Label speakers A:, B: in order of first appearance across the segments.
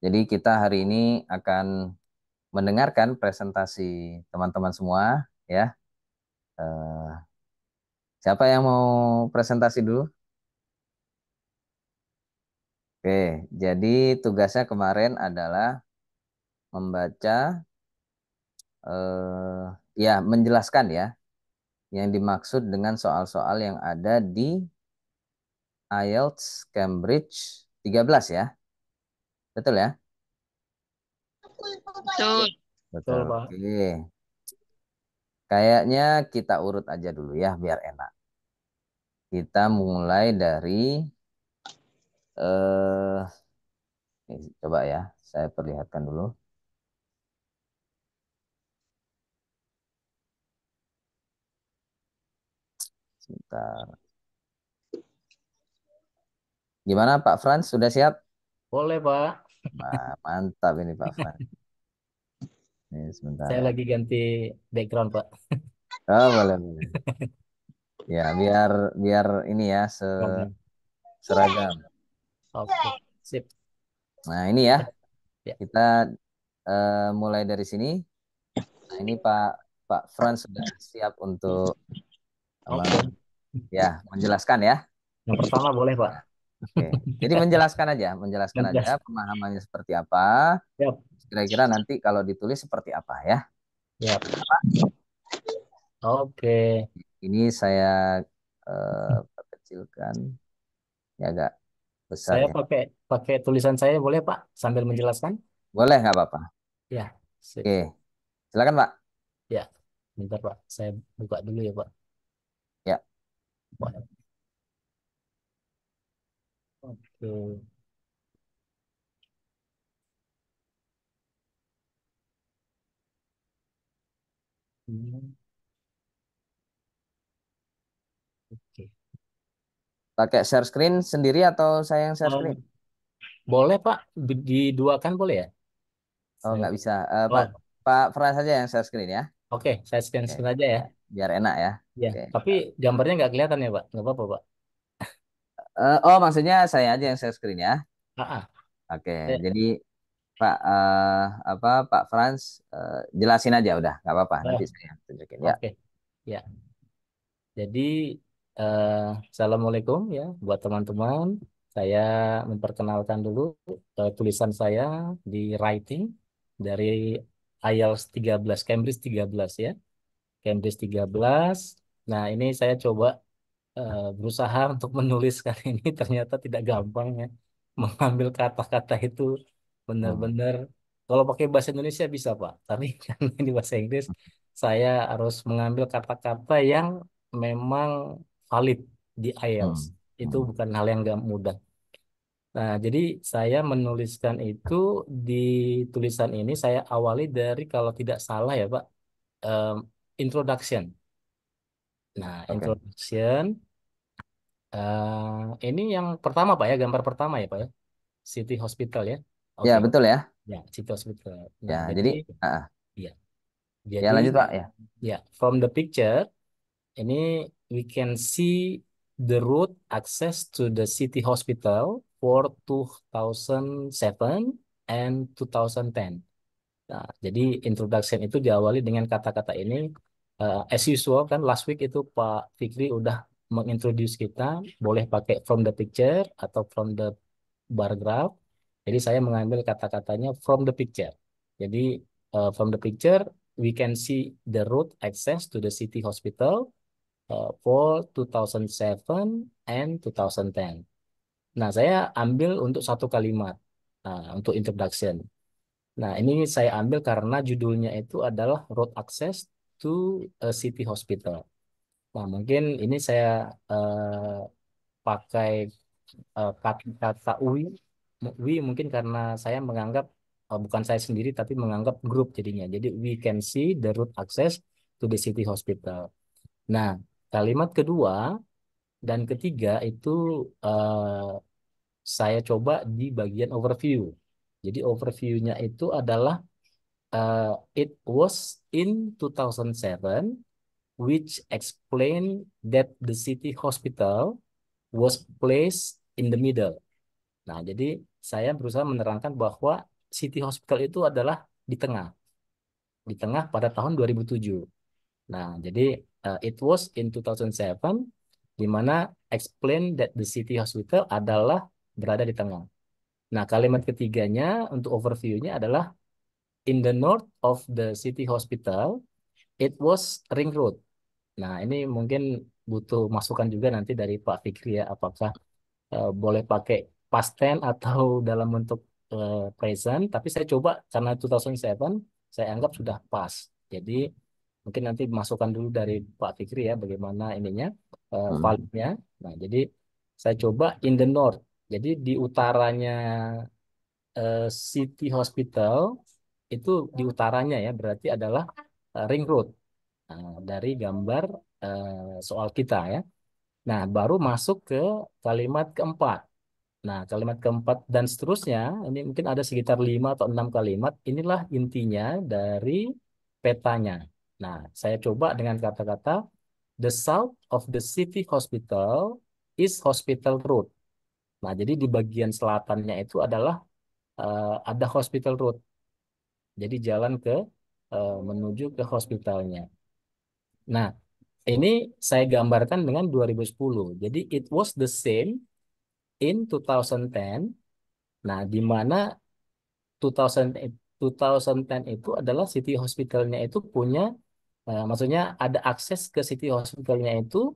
A: Jadi kita hari ini akan mendengarkan presentasi teman-teman semua, ya. Eh, Siapa yang mau presentasi dulu? Oke, jadi tugasnya kemarin adalah membaca, ya, menjelaskan ya, yang dimaksud dengan soal-soal yang ada di IELTS Cambridge 13 ya. Betul ya?
B: Betul.
A: Betul.
C: Betul, Pak.
A: Oke. Kayaknya kita urut aja dulu ya biar enak. Kita mulai dari eh ini coba ya, saya perlihatkan dulu. Sebentar. Gimana Pak Frans? Sudah siap?
C: Boleh, Pak.
A: Nah, mantap ini Pak Frans. Ini sebentar
C: Saya
A: ya.
C: lagi ganti background, Pak.
A: Oh, boleh, boleh. Ya, biar biar ini ya
C: Program.
A: seragam.
C: Oke, sip.
A: Nah, ini ya.
C: Ya,
A: Kita mulai dari sini. Nah, ini Pak Pak Frans sudah siap untuk
C: oke.
A: ya menjelaskan ya.
C: Yang pertama boleh, Pak.
A: Oke. Jadi menjelaskan aja
C: Landas.
A: pemahamannya seperti apa.
C: Siap,
A: Kira-kira nanti kalau ditulis seperti apa ya.
C: siap. Oke.
A: Ini saya perkecilkan ya agak besar
C: Saya
A: ya.
C: pakai pakai tulisan saya boleh, Pak, sambil menjelaskan?
A: Boleh nggak Bapak?
C: Ya, sip.
A: Oke, silakan Pak.
C: Ya. Bentar, Pak. Saya buka dulu ya, Pak.
A: Ya,
C: Pak. Oke. Hmm, Oke.
A: pakai share screen sendiri atau saya yang share screen?
C: Um, boleh, Pak. Diduakan boleh ya?
A: Oh,
C: Saya.
A: nggak bisa. Pak
C: Oh,
A: Pak Frans saja yang share screen ya.
C: oke. Saya scan
A: Oke,
C: scan aja ya.
A: biar enak ya.
C: Ya,
A: Oke.
C: tapi gambarnya nggak kelihatan ya, Pak? Nggak apa-apa, Pak.
A: Oh, maksudnya saya aja yang share screen ya.
C: Ah, ah.
A: Oke,
C: Eh,
A: jadi Pak Pak Frans jelasin aja udah, nggak apa-apa. Nanti
C: oh,
A: saya tunjukin ya.
C: oke. Ya, jadi eh, Assalamualaikum ya buat teman-teman. Saya memperkenalkan dulu tulisan saya di writing dari IELTS 13, Cambridge 13 ya. Cambridge 13. Nah, ini saya coba berusaha untuk menuliskan ini ternyata tidak gampang ya. Mengambil kata-kata itu
A: Hmm.
C: benar-benar kalau pakai bahasa Indonesia bisa Pak, tapi karena ini bahasa Inggris saya harus mengambil kata-kata yang memang valid di IELTS.
A: Hmm.
C: Itu
A: Hmm.
C: bukan hal yang gak mudah. Nah, jadi saya menuliskan itu di tulisan ini saya awali dari kalau tidak salah ya Pak, em, introduction. Nah,
A: Oke.
C: introduction. Ini yang pertama Pak ya, gambar pertama ya Pak ya, City Hospital ya.
A: Ya,
C: Oke,
A: betul ya.
C: ya City Hospital.
A: Ya,
C: Nah, jadi
A: jadi
C: ya,
A: ya
C: jadi
A: lanjut Pak ya.
C: ya from the picture ini we can see the route access to the City Hospital for 2007 and 2010. Nah, jadi introduction itu diawali dengan kata-kata ini. As usual kan last week itu Pak Fikri udah mengintroduce kita, boleh pakai from the picture atau from the bar graph. Jadi saya mengambil kata-katanya from the picture. Jadi from the picture we can see the route access to the city hospital for 2007 and 2010. Nah, saya ambil untuk satu kalimat untuk introduction. Nah, ini saya ambil karena judulnya itu adalah Road Access to a City Hospital. Nah, mungkin ini saya pakai kata we mungkin karena saya menganggap bukan saya sendiri tapi menganggap grup jadinya. Jadi we can see the road access to the city hospital. Nah, kalimat kedua dan ketiga itu saya coba di bagian overview. Jadi overview-nya itu adalah uh, it was in 2007 which explained that the city hospital was placed in the middle. Nah, jadi saya berusaha menerangkan bahwa City Hospital itu adalah di tengah, di tengah pada tahun 2007. Nah, jadi it was in 2007 di mana explain that the City Hospital adalah berada di tengah. Nah, kalimat ketiganya untuk overview-nya adalah in the north of the City Hospital, it was Ring Road. Nah, ini mungkin butuh masukan juga nanti dari Pak Fikri ya, apakah boleh pakai past tense atau dalam bentuk present, tapi saya coba karena 2007 saya anggap sudah pas. Jadi mungkin nanti masukan dulu dari Pak Fikri ya bagaimana ininya
A: Hmm.
C: value-nya. Nah, jadi saya coba in the north. Jadi di utaranya City Hospital itu di utaranya ya berarti adalah Ring Road. Nah, dari gambar soal kita ya. Nah, baru masuk ke kalimat keempat. Nah, kalimat keempat dan seterusnya, ini mungkin ada sekitar 5 atau 6 kalimat. Inilah intinya dari petanya. Nah, saya coba dengan kata-kata, the south of the city hospital is Hospital Road. Nah, jadi di bagian selatannya itu adalah ada Hospital Road. Jadi jalan menuju ke hospitalnya. Nah, ini saya gambarkan dengan 2010. Jadi it was the same in 2010. Nah, di mana 2000 2010 itu adalah City Hospitalnya itu punya, maksudnya ada akses ke City Hospitalnya itu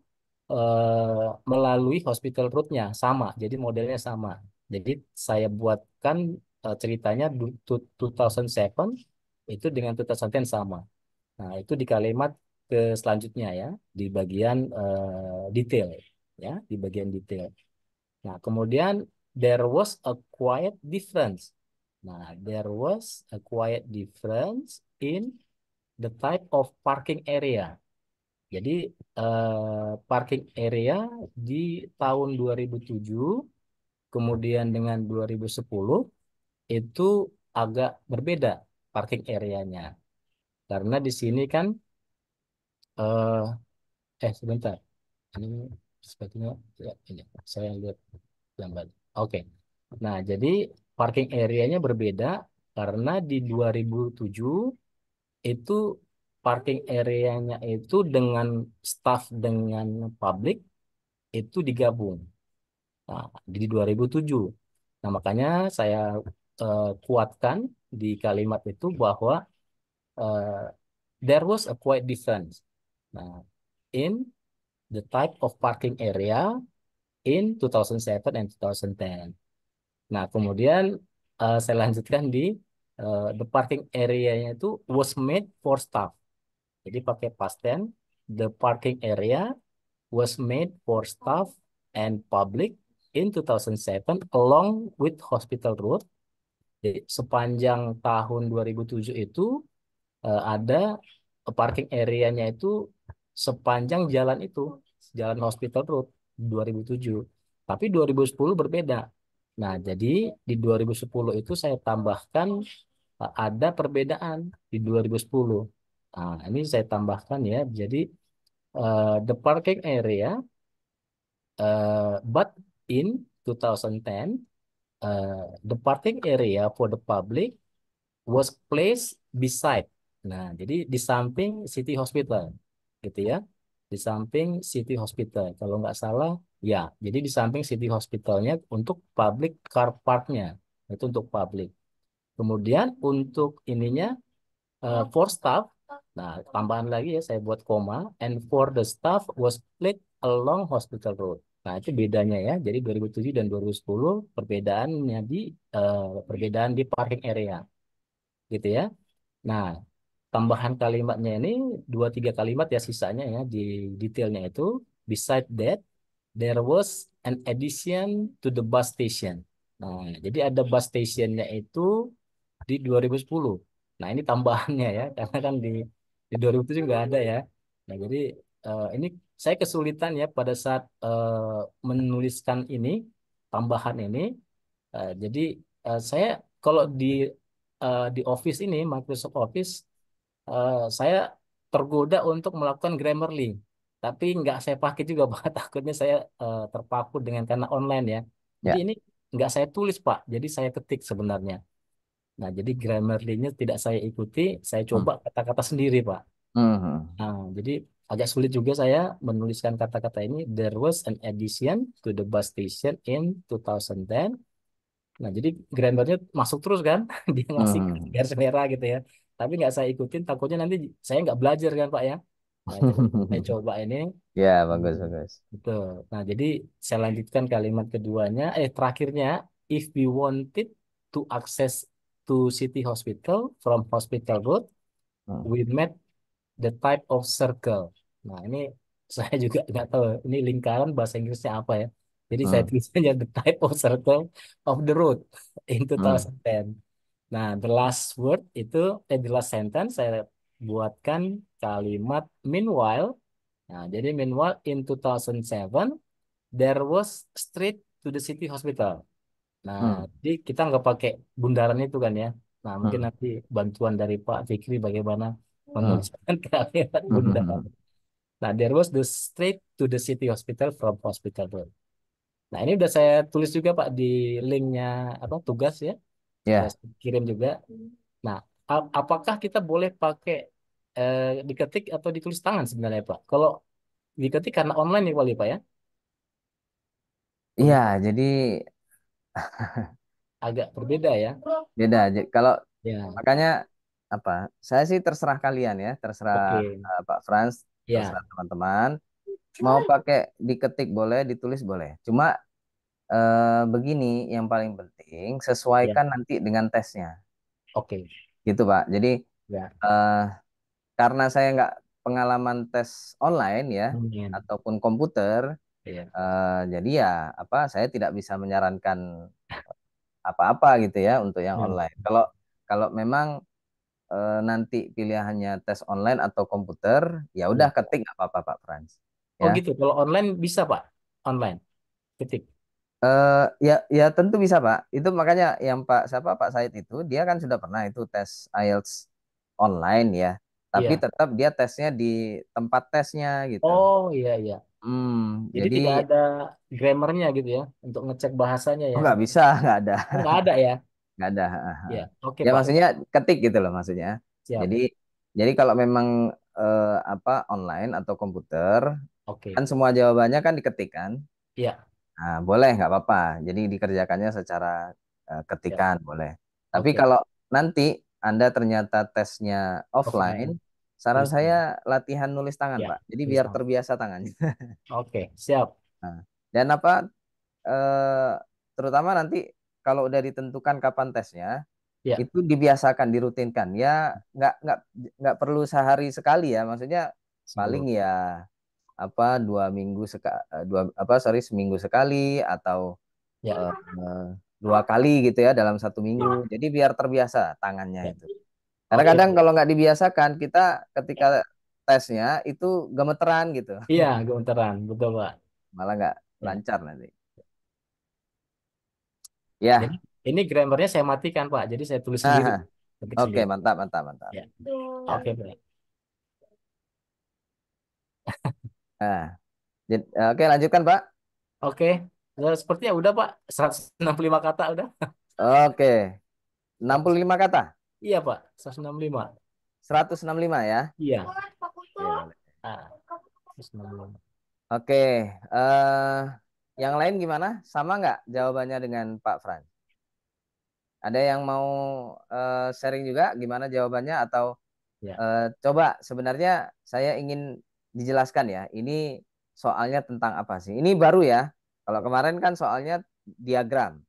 C: melalui Hospital Road-nya sama, jadi modelnya sama. Jadi saya buatkan ceritanya 2007 itu dengan 2010 sama. Nah, itu di kalimat ke selanjutnya ya, di bagian detail ya, di bagian detail. Nah, kemudian there was a quiet difference. Nah, there was a quiet difference in the type of parking area. Jadi parking area di tahun 2007 kemudian dengan 2010 itu agak berbeda parking areanya. Karena di sini kan sebentar. Ini sepertinya ya ini saya lihat gambar. Oke. Nah, jadi parking area-nya berbeda karena di 2007 itu parking area-nya itu dengan staff dengan publik itu digabung. Nah, di 2007. Nah, makanya saya kuatkan di kalimat itu bahwa eh, there was a quite difference. Nah, in the type of parking area in 2007 and 2010. Nah, kemudian saya lanjutkan di the parking area-nya itu was made for staff. Jadi pakai past tense, the parking area was made for staff and public in 2007 along with Hospital Road. Jadi sepanjang tahun 2007 itu ada parking area-nya itu sepanjang jalan itu, jalan Hospital Road 2007. Tapi 2010 berbeda. Nah, jadi di 2010 itu saya tambahkan ada perbedaan di 2010. Nah, ini saya tambahkan ya. Jadi the parking area but in 2010 the parking area for the public was placed beside. Nah, jadi di samping City Hospital, gitu ya. Di samping City Hospital. Kalau nggak salah, ya. Jadi di samping City Hospitalnya untuk public car parknya. Itu untuk public. Kemudian untuk ininya, for staff, nah tambahan lagi ya saya buat koma, and for the staff was placed along Hospital Road. Nah, itu bedanya ya. Jadi 2007 dan 2010 perbedaannya perbedaan di parking area, gitu ya. Nah, tambahan kalimatnya ini 2 3 kalimat ya sisanya ya di detailnya itu. Beside that, there was an addition to the bus station. Nah, jadi ada bus stationnya itu di 2010. Nah, ini tambahannya ya, karena kan di 2007 nggak ada ya. Nah, jadi ini saya kesulitan ya pada saat menuliskan ini, tambahan ini. Jadi saya kalau di Office ini, Microsoft Office, saya tergoda untuk melakukan Grammarly. Tapi nggak saya pakai juga, Pak. Takutnya saya terpaku dengan karena online ya. Jadi
A: Ya,
C: ini nggak saya tulis, Pak. Jadi saya ketik sebenarnya. Nah, jadi Grammarly-nya tidak saya ikuti, saya
A: Hmm.
C: coba kata-kata sendiri, Pak.
A: Hmm.
C: Nah, jadi agak sulit juga saya menuliskan kata-kata ini. There was an addition to the bus station in 2010. Nah, jadi grammarnya masuk terus kan, dia ngasih
A: Hmm.
C: garis merah gitu ya. Tapi nggak saya ikutin, takutnya nanti saya nggak belajar kan Pak ya. Nah, itu saya coba ini.
A: Ya, bagus,
C: Hmm,
A: bagus.
C: betul. Nah, jadi saya lanjutkan kalimat keduanya, terakhirnya, if we wanted to access to city hospital from hospital road,
A: Hmm.
C: we met the type of circle. Nah, ini saya juga nggak tahu ini lingkaran bahasa Inggrisnya apa ya. Jadi saya
A: Hmm.
C: tulisnya the type of circle of the road in
A: Hmm.
C: 2010. Nah, the last word itu, the last sentence saya buatkan kalimat meanwhile. Nah, jadi meanwhile in 2007 there was street to the city hospital. Nah,
A: Hmm.
C: jadi kita nggak pakai bundaran itu kan ya. Nah, mungkin
A: Hmm.
C: nanti bantuan dari Pak Fikri bagaimana
A: Hmm.
C: menuliskan kalimat bundaran.
A: Hmm.
C: Nah, there was the straight to the city hospital from hospital road. Nah, ini udah saya tulis juga Pak di linknya apa tugas ya. Sudah
A: Ya,
C: saya kirim juga. Nah, apakah kita boleh pakai diketik atau ditulis tangan sebenarnya Pak? Kalau diketik karena online ya kali Pak ya,
A: iya.
C: untuk
A: Jadi
C: agak berbeda ya.
A: beda. Kalau
C: Ya,
A: makanya apa? Saya sih terserah kalian ya, terserah
C: oke.
A: Pak Franz, terserah
C: Ya,
A: teman-teman. Mau pakai diketik boleh, ditulis boleh. Cuma begini, yang paling penting
C: ya,
A: sesuaikan nanti dengan tesnya,
C: oke.
A: gitu Pak. Jadi
C: Ya,
A: eh, karena saya nggak pengalaman tes online ya,
C: amin.
A: ataupun komputer,
C: Ya,
A: jadi ya apa, saya tidak bisa menyarankan apa-apa gitu ya untuk yang
C: ya.
A: online. Kalau kalau memang nanti pilihannya tes online atau komputer, ya udah
C: Ya.
A: ketik nggak apa-apa Pak Frans.
C: Oh
A: Ya,
C: gitu. Kalau online bisa Pak? Online, ketik.
A: ya, ya tentu bisa Pak. Itu makanya yang Pak siapa Pak Said itu dia kan sudah pernah itu tes IELTS online ya. Tapi
C: Iya.
A: tetap dia tesnya di tempat tesnya gitu.
C: Oh iya iya. Jadi
A: Jadi
C: tidak ada grammarnya gitu ya untuk ngecek bahasanya
A: oh,
C: ya.
A: nggak bisa, nggak ada,
C: Oh nggak ada ya?
A: nggak ada.
C: Ya, oke
A: Ya
C: Pak.
A: maksudnya ketik gitu loh maksudnya.
C: Siap.
A: Jadi jadi kalau memang apa online atau komputer
C: Oke.
A: kan semua jawabannya kan diketik kan.
C: Iya.
A: Nah, boleh nggak apa-apa. Jadi dikerjakannya secara
C: Siap.
A: ketikan boleh. Tapi
C: Oke.
A: kalau nanti Anda ternyata tesnya offline,
C: Offline.
A: saran
C: Tulis
A: saya
C: tangan.
A: latihan nulis tangan,
C: Ya,
A: Pak. Jadi
C: tulis
A: biar
C: tangan.
A: terbiasa tangannya.
C: Oke, siap.
A: Nah, dan apa eh, terutama nanti kalau udah ditentukan kapan tesnya,
C: Ya.
A: itu dibiasakan, dirutinkan. Ya nggak perlu sehari sekali ya. Maksudnya paling
C: Sebelum.
A: ya apa 2 minggu apa sorry seminggu sekali atau
C: Ya.
A: eh, eh, 2 kali gitu ya dalam 1 minggu. Jadi biar terbiasa tangannya
C: Ya.
A: itu. Karena
C: Oke,
A: kadang
C: Pak.
A: kalau nggak dibiasakan kita ketika tesnya itu gemeteran gitu,
C: Iya, gemeteran. Betul, Pak.
A: malah nggak
C: Ya.
A: lancar nanti.
C: Jadi
A: Ya,
C: ini grammarnya saya matikan, Pak. Jadi saya tulis sendiri.
A: ah,
C: Ketik
A: oke
C: sendiri.
A: mantap mantap mantap.
C: Ya.
A: Ya,
C: Oke, Pak.
A: nah, oke lanjutkan Pak.
C: Oke. Ya, sepertinya udah, Pak. 165 kata udah.
A: Oke, 65 kata,
C: Iya, Pak. 165.
A: 165 ya.
C: Iya.
A: Oke, boleh.
C: Ah, 165.
A: Oke, eh yang lain gimana? Sama nggak jawabannya dengan Pak Fran? Ada yang mau sharing juga gimana jawabannya atau
C: Ya.
A: coba sebenarnya saya ingin dijelaskan ya. Ini soalnya tentang apa sih? Ini baru ya. Kalau kemarin kan soalnya diagram,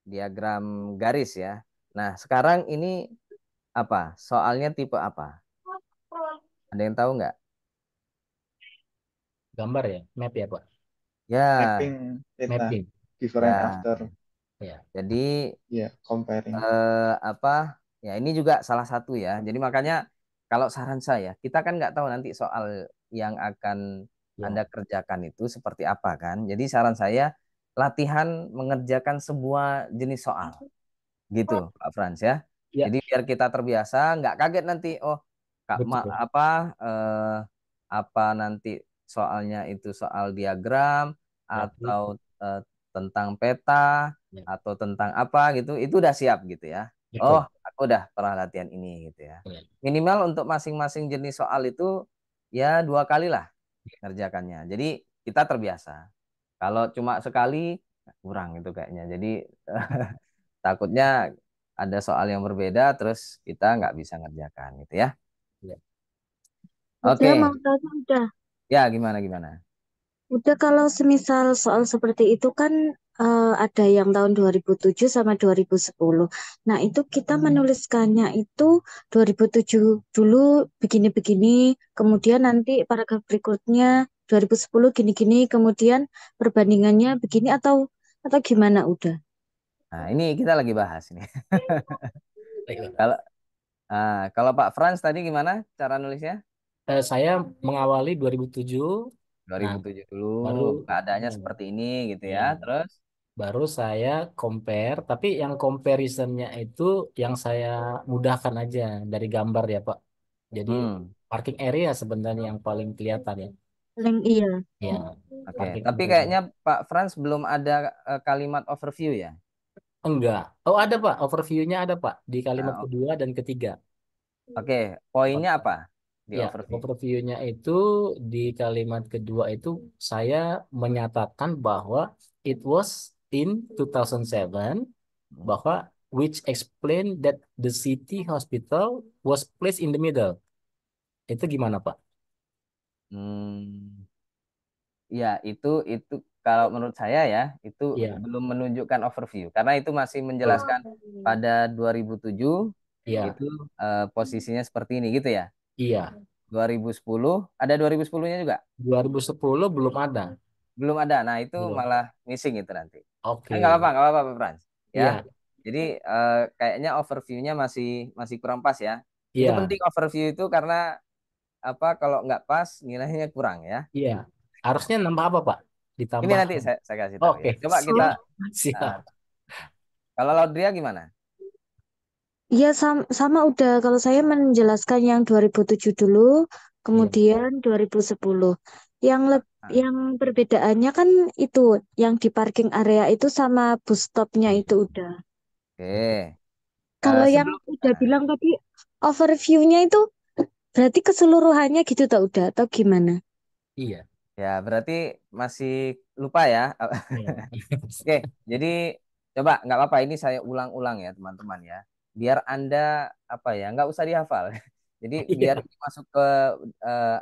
A: diagram garis ya. Nah, sekarang ini apa? Soalnya tipe apa? Ada yang tahu nggak?
C: Gambar ya? Map ya, Pak?
A: Ya,
B: Mapping data
C: Mapping.
B: before and
A: ya.
B: after,
C: Ya.
A: Jadi
B: ya comparing.
A: apa? Ya ini juga salah satu ya. Jadi makanya kalau saran saya, kita kan nggak tahu nanti soal yang akan Anda
C: Ya.
A: kerjakan itu seperti apa kan. Jadi saran saya latihan mengerjakan sebuah jenis soal gitu, Pak Frans ya.
C: Ya.
A: Jadi biar kita terbiasa, nggak kaget nanti. Oh, Kak,
C: Betul.
A: apa apa nanti soalnya itu soal diagram
C: Grafik.
A: atau tentang peta
C: Ya.
A: atau tentang apa gitu, itu udah siap gitu ya. Oh,
C: Betul.
A: udah pernah latihan ini gitu ya.
C: Ya.
A: Minimal untuk masing-masing jenis soal itu ya 2 kali lah ngerjakannya. Jadi kita terbiasa. Kalau cuma sekali kurang itu kayaknya. Jadi takutnya ada soal yang berbeda terus kita nggak bisa ngerjakan gitu ya.
C: Ya.
D: Udah
A: Oke,
D: mau tanya udah.
A: ya gimana gimana?
D: Udah kalau semisal soal seperti itu kan ada yang tahun 2007 sama 2010. Nah, itu kita menuliskannya itu 2007 dulu begini-begini, kemudian nanti paragraf berikutnya 2010 gini-gini, kemudian perbandingannya begini atau gimana udah?
A: Nah, ini kita lagi bahas ini.
C: Baik.
A: Kalau kalau Pak Franz tadi gimana cara nulisnya?
C: Saya mengawali 2007. Nah,
A: 2007 dulu
C: baru
A: keadaannya
C: hmm,
A: seperti ini gitu ya.
C: ya,
A: Terus
C: baru saya compare, tapi yang comparisonnya itu yang saya mudahkan aja dari gambar ya Pak. Jadi
A: hmm,
C: parking area sebenarnya yang paling kelihatan ya.
D: Paling iya.
C: Ya,
A: oke.
C: parking
A: Tapi
C: area.
A: kayaknya Pak Franz belum ada kalimat overview ya.
C: Enggak. Oh ada Pak, overview-nya ada Pak di kalimat
A: Nah,
C: kedua dan ketiga.
A: oke, poinnya apa di
C: Ya,
A: overview?
C: overview-nya itu di kalimat kedua itu saya menyatakan bahwa it was in 2007
A: Hmm.
C: bahwa which explain that the city hospital was placed in the middle. Itu gimana, Pak?
A: Hmm, ya itu kalau menurut saya ya itu
C: Iya,
A: belum menunjukkan overview karena itu masih
C: betul.
A: menjelaskan pada 2007
C: Iya,
A: itu posisinya seperti ini gitu ya.
C: iya.
A: 2010 ada 2010-nya juga?
C: 2010 belum ada.
A: Belum ada. Nah, itu
C: Belum.
A: malah missing itu nanti.
C: Oke.
A: Nggak apa-apa, Pak Frans. Ya.
C: Iya,
A: Jadi kayaknya overview-nya masih masih kurang pas ya. Itu
C: iya,
A: penting overview itu karena apa kalau nggak pas nilainya kurang ya.
C: iya. Harusnya nambah apa, Pak?
A: Ini
C: Ditambah.
A: nanti saya kasih tahu ya.
C: Oke,
A: Coba kita
C: siap.
A: eh,
C: Siap.
A: kalau Laudria gimana?
D: Iya sama udah kalau saya menjelaskan yang 2007 dulu,
C: Iya.
D: kemudian 2010. Yang leb-
A: Nah,
D: yang perbedaannya kan itu yang di parking area itu sama bus stopnya itu udah.
A: oke.
D: Kalau yang
A: Sebelum
D: udah bilang tadi overview-nya itu berarti keseluruhannya gitu tak udah atau gimana?
C: Iya.
A: ya berarti masih lupa ya.
C: Iya.
A: Oke, jadi coba nggak apa-apa ini saya ulang-ulang ya teman-teman ya, biar Anda apa ya nggak usah dihafal. Jadi biar
C: Iya.
A: ini masuk ke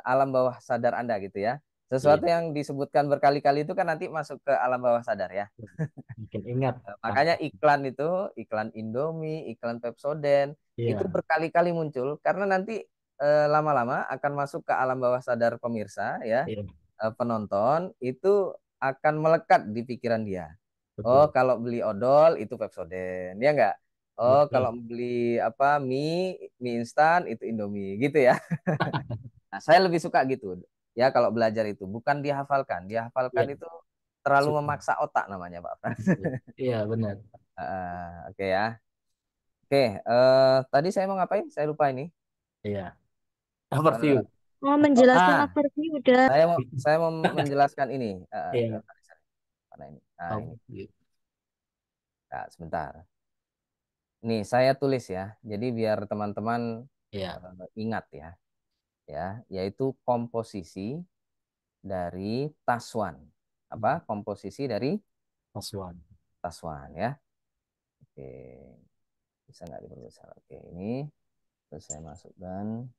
A: alam bawah sadar Anda gitu ya.
C: Iya.
A: Sesuatu yang disebutkan berkali-kali itu kan nanti masuk ke alam bawah sadar ya.
C: Bikin ingat.
A: Makanya iklan itu, iklan Indomie, iklan Pepsodent itu
C: Iya.
A: berkali-kali muncul karena nanti lama-lama akan masuk ke alam bawah sadar pemirsa ya,
C: Iya.
A: penonton itu akan melekat di pikiran dia. Oh,
C: Betul.
A: kalau beli odol itu Pepsodent, ya enggak? Oh, kalau
C: Betul.
A: beli apa mie instan itu Indomie gitu ya. Nah, saya lebih suka gitu. Ya, kalau belajar itu bukan dihafalkan. Dihafalkan
C: Iya.
A: itu terlalu
C: Suka.
A: memaksa otak namanya, Pak Frans.
C: Iya. Iya, benar.
A: Oke ya. Oke, tadi saya mau ngapain? Saya lupa ini.
C: Iya.
A: Eh,
C: Overview.
D: Mau
C: Oh,
D: menjelaskan overview udah.
A: saya mau menjelaskan ini.
C: iya.
A: Mana ini? Nah, ini.
C: Overview.
A: Nah, sebentar. Nih, saya tulis ya. Jadi biar teman-teman
C: Iya.
A: ingat ya, ya, yaitu komposisi dari Taswan. Apa? Komposisi dari
C: Password.
A: Taswan ya. Oke, bisa nggak diperbesar? Oke, ini terus saya masukkan.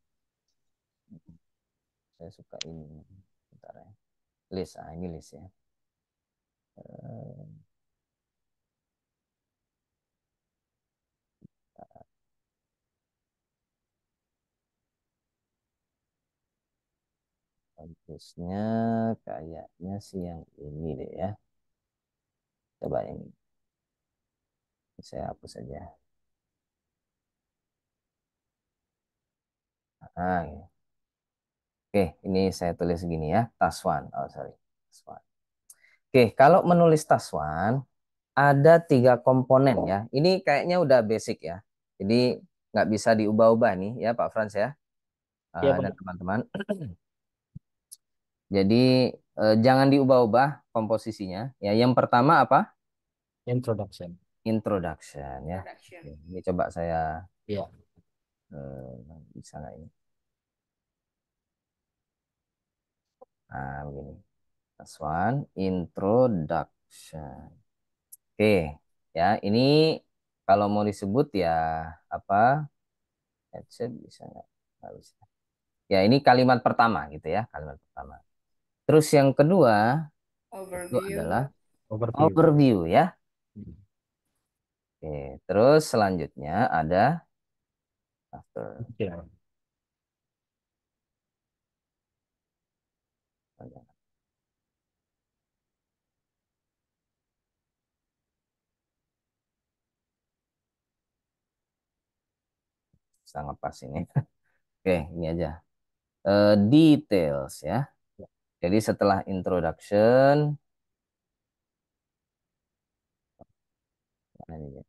A: Saya suka ini. Bentar ya. List, ini list ya. Eh, Bagusnya kayaknya sih yang ini deh ya. Coba ini. Saya hapus saja. Nah, ini. Oke, ini saya tulis segini ya. Taswan. Oh, sorry. Taswan. Oke, kalau menulis Taswan, ada 3 komponen ya. Ini kayaknya udah basic ya. Jadi nggak bisa diubah-ubah nih ya Pak Frans ya.
C: Iya,
A: Dan
C: Pak.
A: teman-teman. Jadi jangan diubah-ubah komposisinya. Ya, yang pertama apa?
C: Introduction.
A: introduction ya.
E: Introduction.
A: Oke, ini coba saya
C: Ya.
A: bisa nggak ini? Nah, begini. Last one, introduction. Oke, ya ini kalau mau disebut ya apa? Headset bisa nggak? Nggak bisa. Ya ini kalimat pertama gitu ya, kalimat pertama. Terus yang kedua itu
E: Overview.
A: adalah
C: Overview.
A: overview ya. Oke, terus selanjutnya ada after.
C: Ya.
A: Sangat pas ini. Oke, ini aja. Details ya. Jadi setelah introduction, mana ini ya?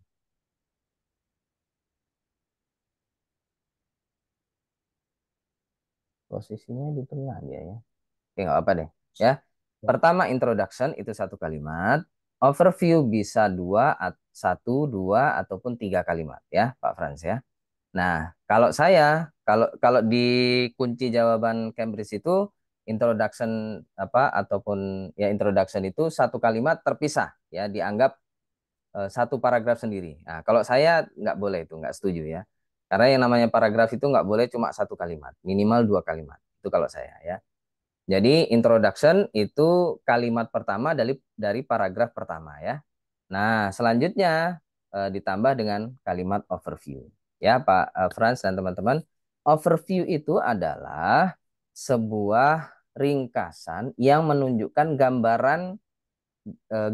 A: Posisinya di tengah dia ya. Oke, nggak apa deh. Ya. Pertama introduction itu satu kalimat. Overview bisa satu, dua, ataupun tiga kalimat ya, Pak Frans ya. Nah, kalau saya, kalau di kunci jawaban Cambridge itu introduction apa ataupun ya introduction itu satu kalimat terpisah ya, dianggap satu paragraf sendiri. Nah, kalau saya nggak boleh itu, nggak setuju ya. Karena yang namanya paragraf itu nggak boleh cuma satu kalimat, minimal dua kalimat. Itu kalau saya ya. Jadi introduction itu kalimat pertama dari paragraf pertama ya. Nah, selanjutnya ditambah dengan kalimat overview. Ya, Pak Frans dan teman-teman, overview itu adalah sebuah ringkasan yang menunjukkan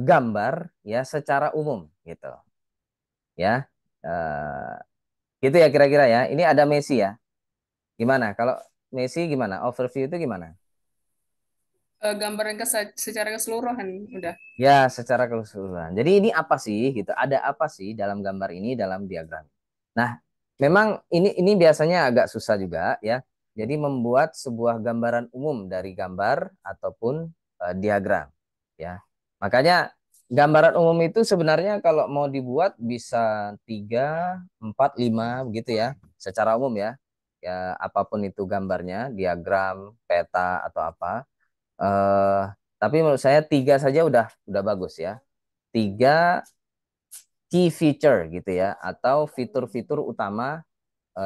A: gambar ya secara umum gitu. Ya. Eh, gitu ya kira-kira ya. Ini ada Messi ya. Gimana? Kalau Messi gimana? Overview itu gimana?
E: Gambaran secara keseluruhan udah.
A: Ya, secara keseluruhan. Jadi ini apa sih gitu? Ada apa sih dalam gambar ini dalam diagram? Nah, memang ini biasanya agak susah juga ya. Jadi membuat sebuah gambaran umum dari gambar ataupun diagram ya. Makanya gambaran umum itu sebenarnya kalau mau dibuat bisa 3, 4, 5 begitu ya, secara umum ya. Ya, apapun itu gambarnya, diagram, peta atau apa. Eh, tapi menurut saya tiga saja udah bagus ya. Tiga key feature gitu ya, atau fitur-fitur utama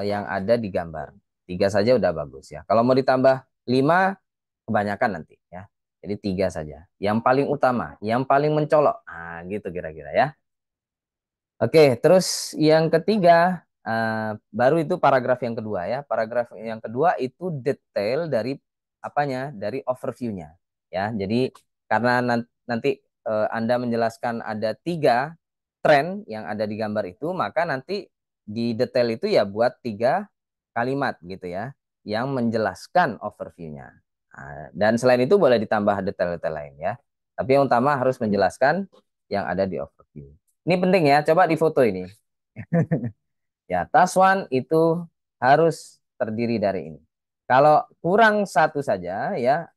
A: yang ada di gambar. Tiga saja udah bagus ya. Kalau mau ditambah lima, kebanyakan nanti ya. Jadi tiga saja. Yang paling utama, yang paling mencolok. Nah, gitu kira-kira ya. Oke, terus yang ketiga, baru itu paragraf yang kedua ya. Paragraf yang kedua itu detail dari apanya? Dari overview-nya. Ya, jadi karena nanti Anda menjelaskan ada tiga tren yang ada di gambar itu, maka nanti di detail itu ya buat tiga kalimat gitu ya, yang menjelaskan overview-nya. Nah, dan selain itu boleh ditambah detail-detail lain ya. Tapi yang utama harus menjelaskan yang ada di overview. Ini penting ya, coba difoto ini. Ya, task one itu harus terdiri dari ini. Kalau kurang satu saja ya,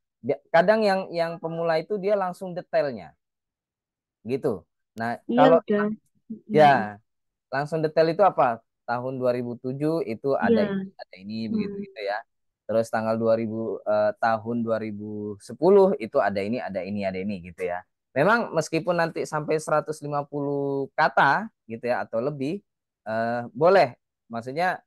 A: kadang yang pemula itu dia langsung detailnya. Gitu. Nah,
D: Iya
A: kalau
D: udah.
A: ya langsung detail itu apa? Tahun 2007 itu
D: Iya.
A: ada ini begitu gitu ya. Terus tanggal 2000 tahun 2010 itu ada ini gitu ya. Memang meskipun nanti sampai 150 kata gitu ya atau lebih boleh. Maksudnya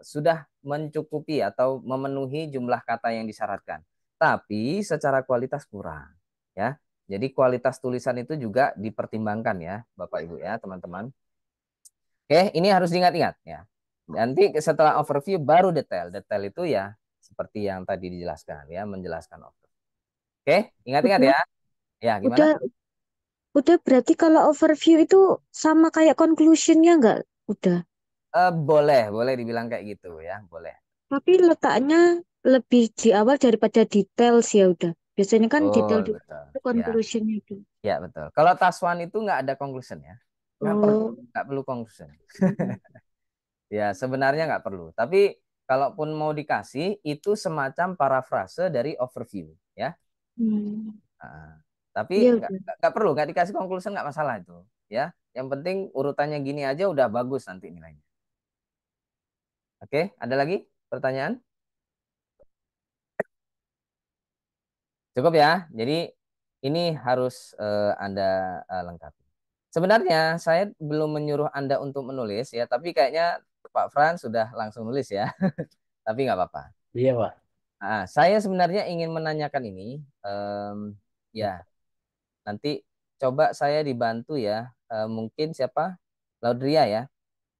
A: sudah mencukupi atau memenuhi jumlah kata yang disyaratkan. Tapi secara kualitas kurang ya. Jadi kualitas tulisan itu juga dipertimbangkan ya, Bapak Ibu ya, teman-teman. Oke, ini harus diingat-ingat ya. Nanti setelah overview baru detail. Detail itu ya seperti yang tadi dijelaskan ya, menjelaskan overview. Oke, ingat-ingat
D: Udah,
A: ya. Ya, gimana?
D: udah, udah berarti kalau overview itu sama kayak conclusionnya nggak? Udah.
A: Boleh dibilang kayak gitu ya, boleh.
D: Tapi letaknya lebih di awal daripada details ya udah. Biasanya kan detail
A: Betul,
D: dulu
A: betul.
D: itu
A: Ya,
D: conclusionnya itu.
A: ya betul. Kalau task one itu nggak ada conclusion ya.
D: Oh.
A: Nggak perlu conclusion.
D: Hmm.
A: Ya, sebenarnya nggak perlu. Tapi kalaupun mau dikasih, itu semacam parafrase dari overview ya.
D: Hmm.
A: Nah, tapi
D: Ya
A: nggak
D: udah.
A: nggak perlu, nggak dikasih conclusion nggak masalah itu. ya. Yang penting urutannya gini aja udah bagus nanti nilainya. Oke, ada lagi pertanyaan? Cukup ya. Jadi ini harus Anda lengkapi. Sebenarnya saya belum menyuruh Anda untuk menulis ya, tapi kayaknya Pak Frans sudah langsung nulis ya. Tapi nggak apa-apa.
C: Iya, Pak.
A: Saya sebenarnya ingin menanyakan ini, ya nanti coba saya dibantu ya. Mungkin siapa? Laudria ya.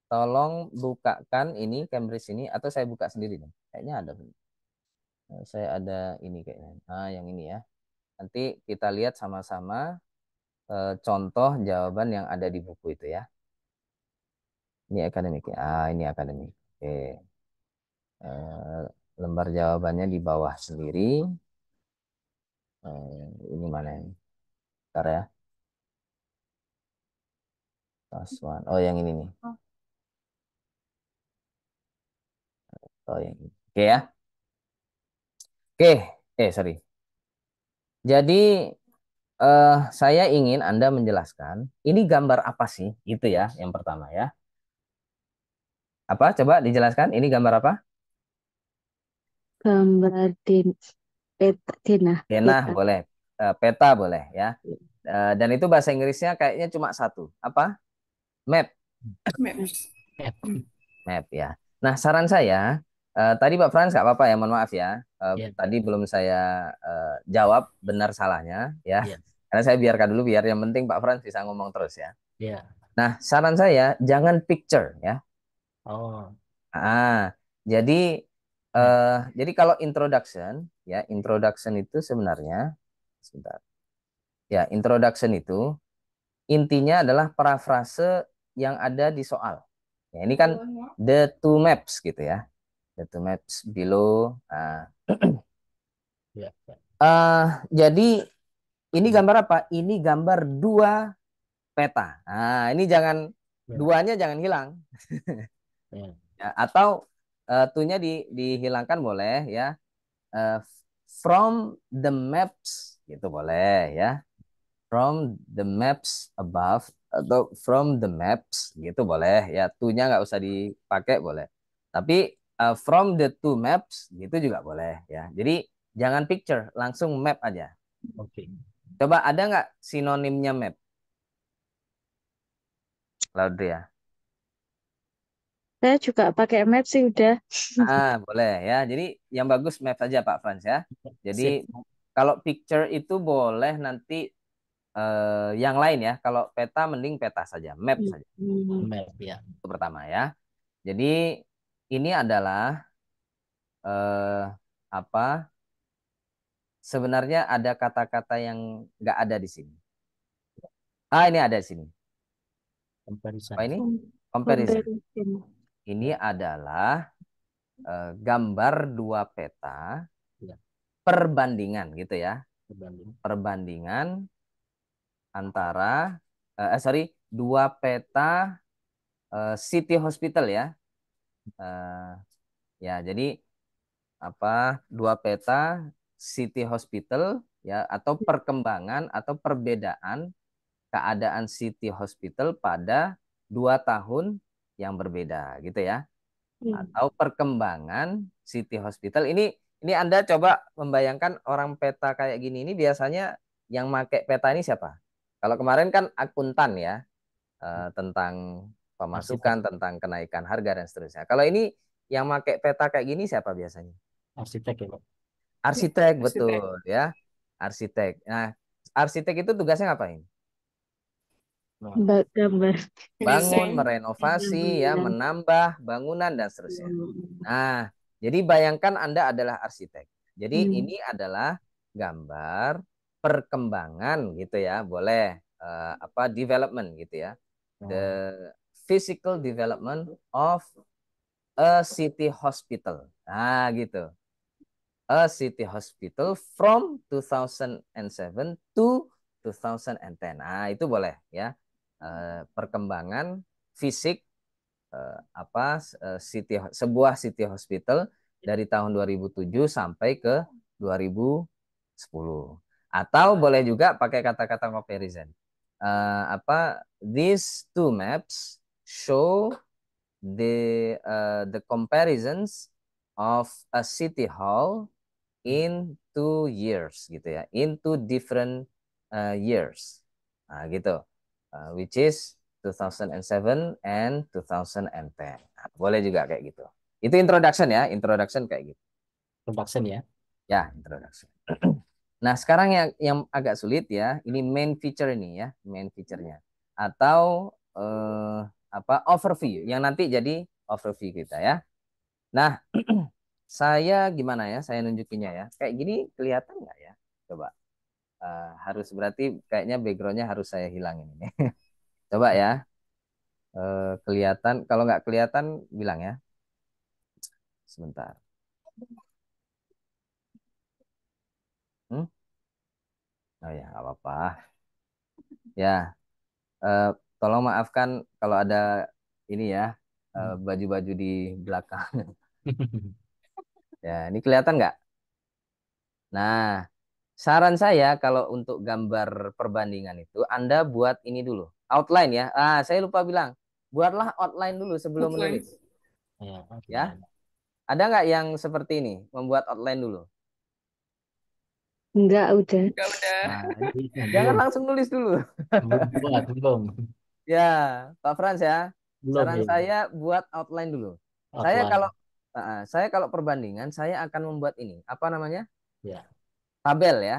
A: Tolong bukakan ini Cambridge ini atau saya buka sendiri nih. Kayaknya ada. Saya ada ini kayaknya. Yang ini ya. Nanti kita lihat sama-sama contoh jawaban yang ada di buku itu ya. Ini akademik ya. Ini akademik. Oke. Lembar jawabannya di bawah sendiri. Ini mana ini? Bentar ya. Last one. Oh, yang ini nih. Oh, yang ini. Oke ya. Oke. Sorry. Jadi saya ingin Anda menjelaskan ini gambar apa sih? Itu ya, yang pertama ya. Apa? Coba dijelaskan. Ini gambar apa?
D: Gambar peta,
A: Denah
D: peta.
A: boleh. Peta boleh ya. Dan itu bahasa Inggrisnya kayaknya cuma satu. Apa? Map.
E: Maps.
A: Map ya. Nah, saran saya, tadi Pak Frans nggak apa-apa ya, mohon maaf ya.
C: Iya.
A: Tadi belum saya jawab benar salahnya ya.
C: Iya.
A: Karena saya biarkan dulu biar yang penting Pak Frans bisa ngomong terus ya.
C: Iya.
A: Nah, saran saya jangan picture ya.
C: Oh,
A: Jadi
C: map.
A: jadi kalau introduction ya, introduction itu sebenarnya sebentar. Ya, introduction itu intinya adalah parafrase yang ada di soal. Ya, ini kan the two maps gitu ya. The two maps below.
C: Iya. Iya.
A: Jadi ini gambar apa? Ini gambar dua peta. Ini jangan
C: Iya.
A: duanya jangan hilang.
C: Iya.
A: Ya, atau tunya dihilangkan boleh ya. Eh, from the maps gitu boleh ya. From the maps above atau from the maps gitu boleh ya. Tunya nggak usah dipakai boleh. Tapi from the two maps gitu juga boleh ya. Jadi jangan picture, langsung map aja.
C: Oke.
A: Coba ada nggak sinonimnya map, Laudria?
D: Saya juga pakai map sih udah.
A: Boleh ya. Jadi yang bagus map saja Pak Frans ya. Jadi
C: Sip.
A: kalau picture itu boleh nanti yang lain ya. Kalau peta mending peta saja, map saja.
C: Map ya.
A: Itu pertama ya. Jadi ini adalah apa? Sebenarnya ada kata-kata yang nggak ada di sini. Ini ada di sini.
C: Comparison.
A: Apa ini? Comparison.
D: Comparison.
A: Ini adalah gambar dua peta
C: Ya.
A: perbandingan gitu ya.
C: Berbanding.
A: Perbandingan antara dua peta City Hospital ya. Ya, jadi apa? Dua peta City Hospital ya atau perkembangan atau perbedaan keadaan City Hospital pada 2 tahun yang berbeda gitu ya. Atau perkembangan City Hospital ini Anda coba membayangkan orang peta kayak gini ini biasanya yang pakai peta ini siapa? Kalau kemarin kan akuntan ya, tentang pemasukan,
C: Arsitek.
A: tentang kenaikan harga dan seterusnya. Kalau ini yang pakai peta kayak gini siapa biasanya?
C: Arsitek ya, Pak.
A: Arsitek,
E: Arsitek.
A: betul ya. Arsitek. Nah, arsitek itu tugasnya ngapain?
C: Nah,
D: Gambar.
A: Bangun,
E: Desain.
A: merenovasi ya, menambah bangunan dan seterusnya. Nah, jadi bayangkan Anda adalah arsitek. Jadi ini adalah gambar perkembangan gitu ya, boleh development gitu ya. The physical development of a city hospital. Nah, gitu. A city hospital from 2007 to 2010. Nah, itu boleh ya. Perkembangan fisik sebuah city hospital dari tahun 2007 sampai ke 2010. Atau boleh juga pakai kata-kata comparison. these two maps show the comparisons of a city hall in 2 years gitu ya, in two different years. Nah, gitu. Which is 2007 and 2010. Nah, boleh juga kayak gitu. Itu introduction ya, introduction kayak gitu.
C: Production ya.
A: Ya, introduction. Nah, sekarang yang agak sulit ya, ini main feature ini ya, main feature-nya. Atau overview yang nanti jadi overview kita ya. Nah, saya gimana ya? Saya nunjukinnya ya. Kayak gini kelihatan nggak ya? Coba. Harus berarti kayaknya backgroundnya harus saya hilangin ini. Coba ya. Kelihatan. Kalau nggak kelihatan bilang ya. Sebentar. Hmm? Oh ya, nggak apa-apa. Ya, eh, tolong maafkan kalau ada ini ya baju-baju di belakang. Ya, ini kelihatan nggak? Nah, saran saya kalau untuk gambar perbandingan itu Anda buat ini dulu, outline ya. Saya lupa bilang, buatlah outline dulu sebelum
E: Offline.
A: menulis.
C: Ya,
A: Ya,
C: outline.
A: ada nggak yang seperti ini, membuat outline dulu?
D: Enggak, udah.
E: Ya udah.
A: Nah, jangan
C: Belum,
A: langsung nulis dulu.
C: belum buat, belum,
A: Ya, Pak Frans ya.
C: belum,
A: Saran
C: belum.
A: saya buat outline dulu. Saya kalau
C: Outline.
A: saya kalau perbandingan, saya akan membuat ini. Apa namanya?
C: Ya.
A: Tabel ya.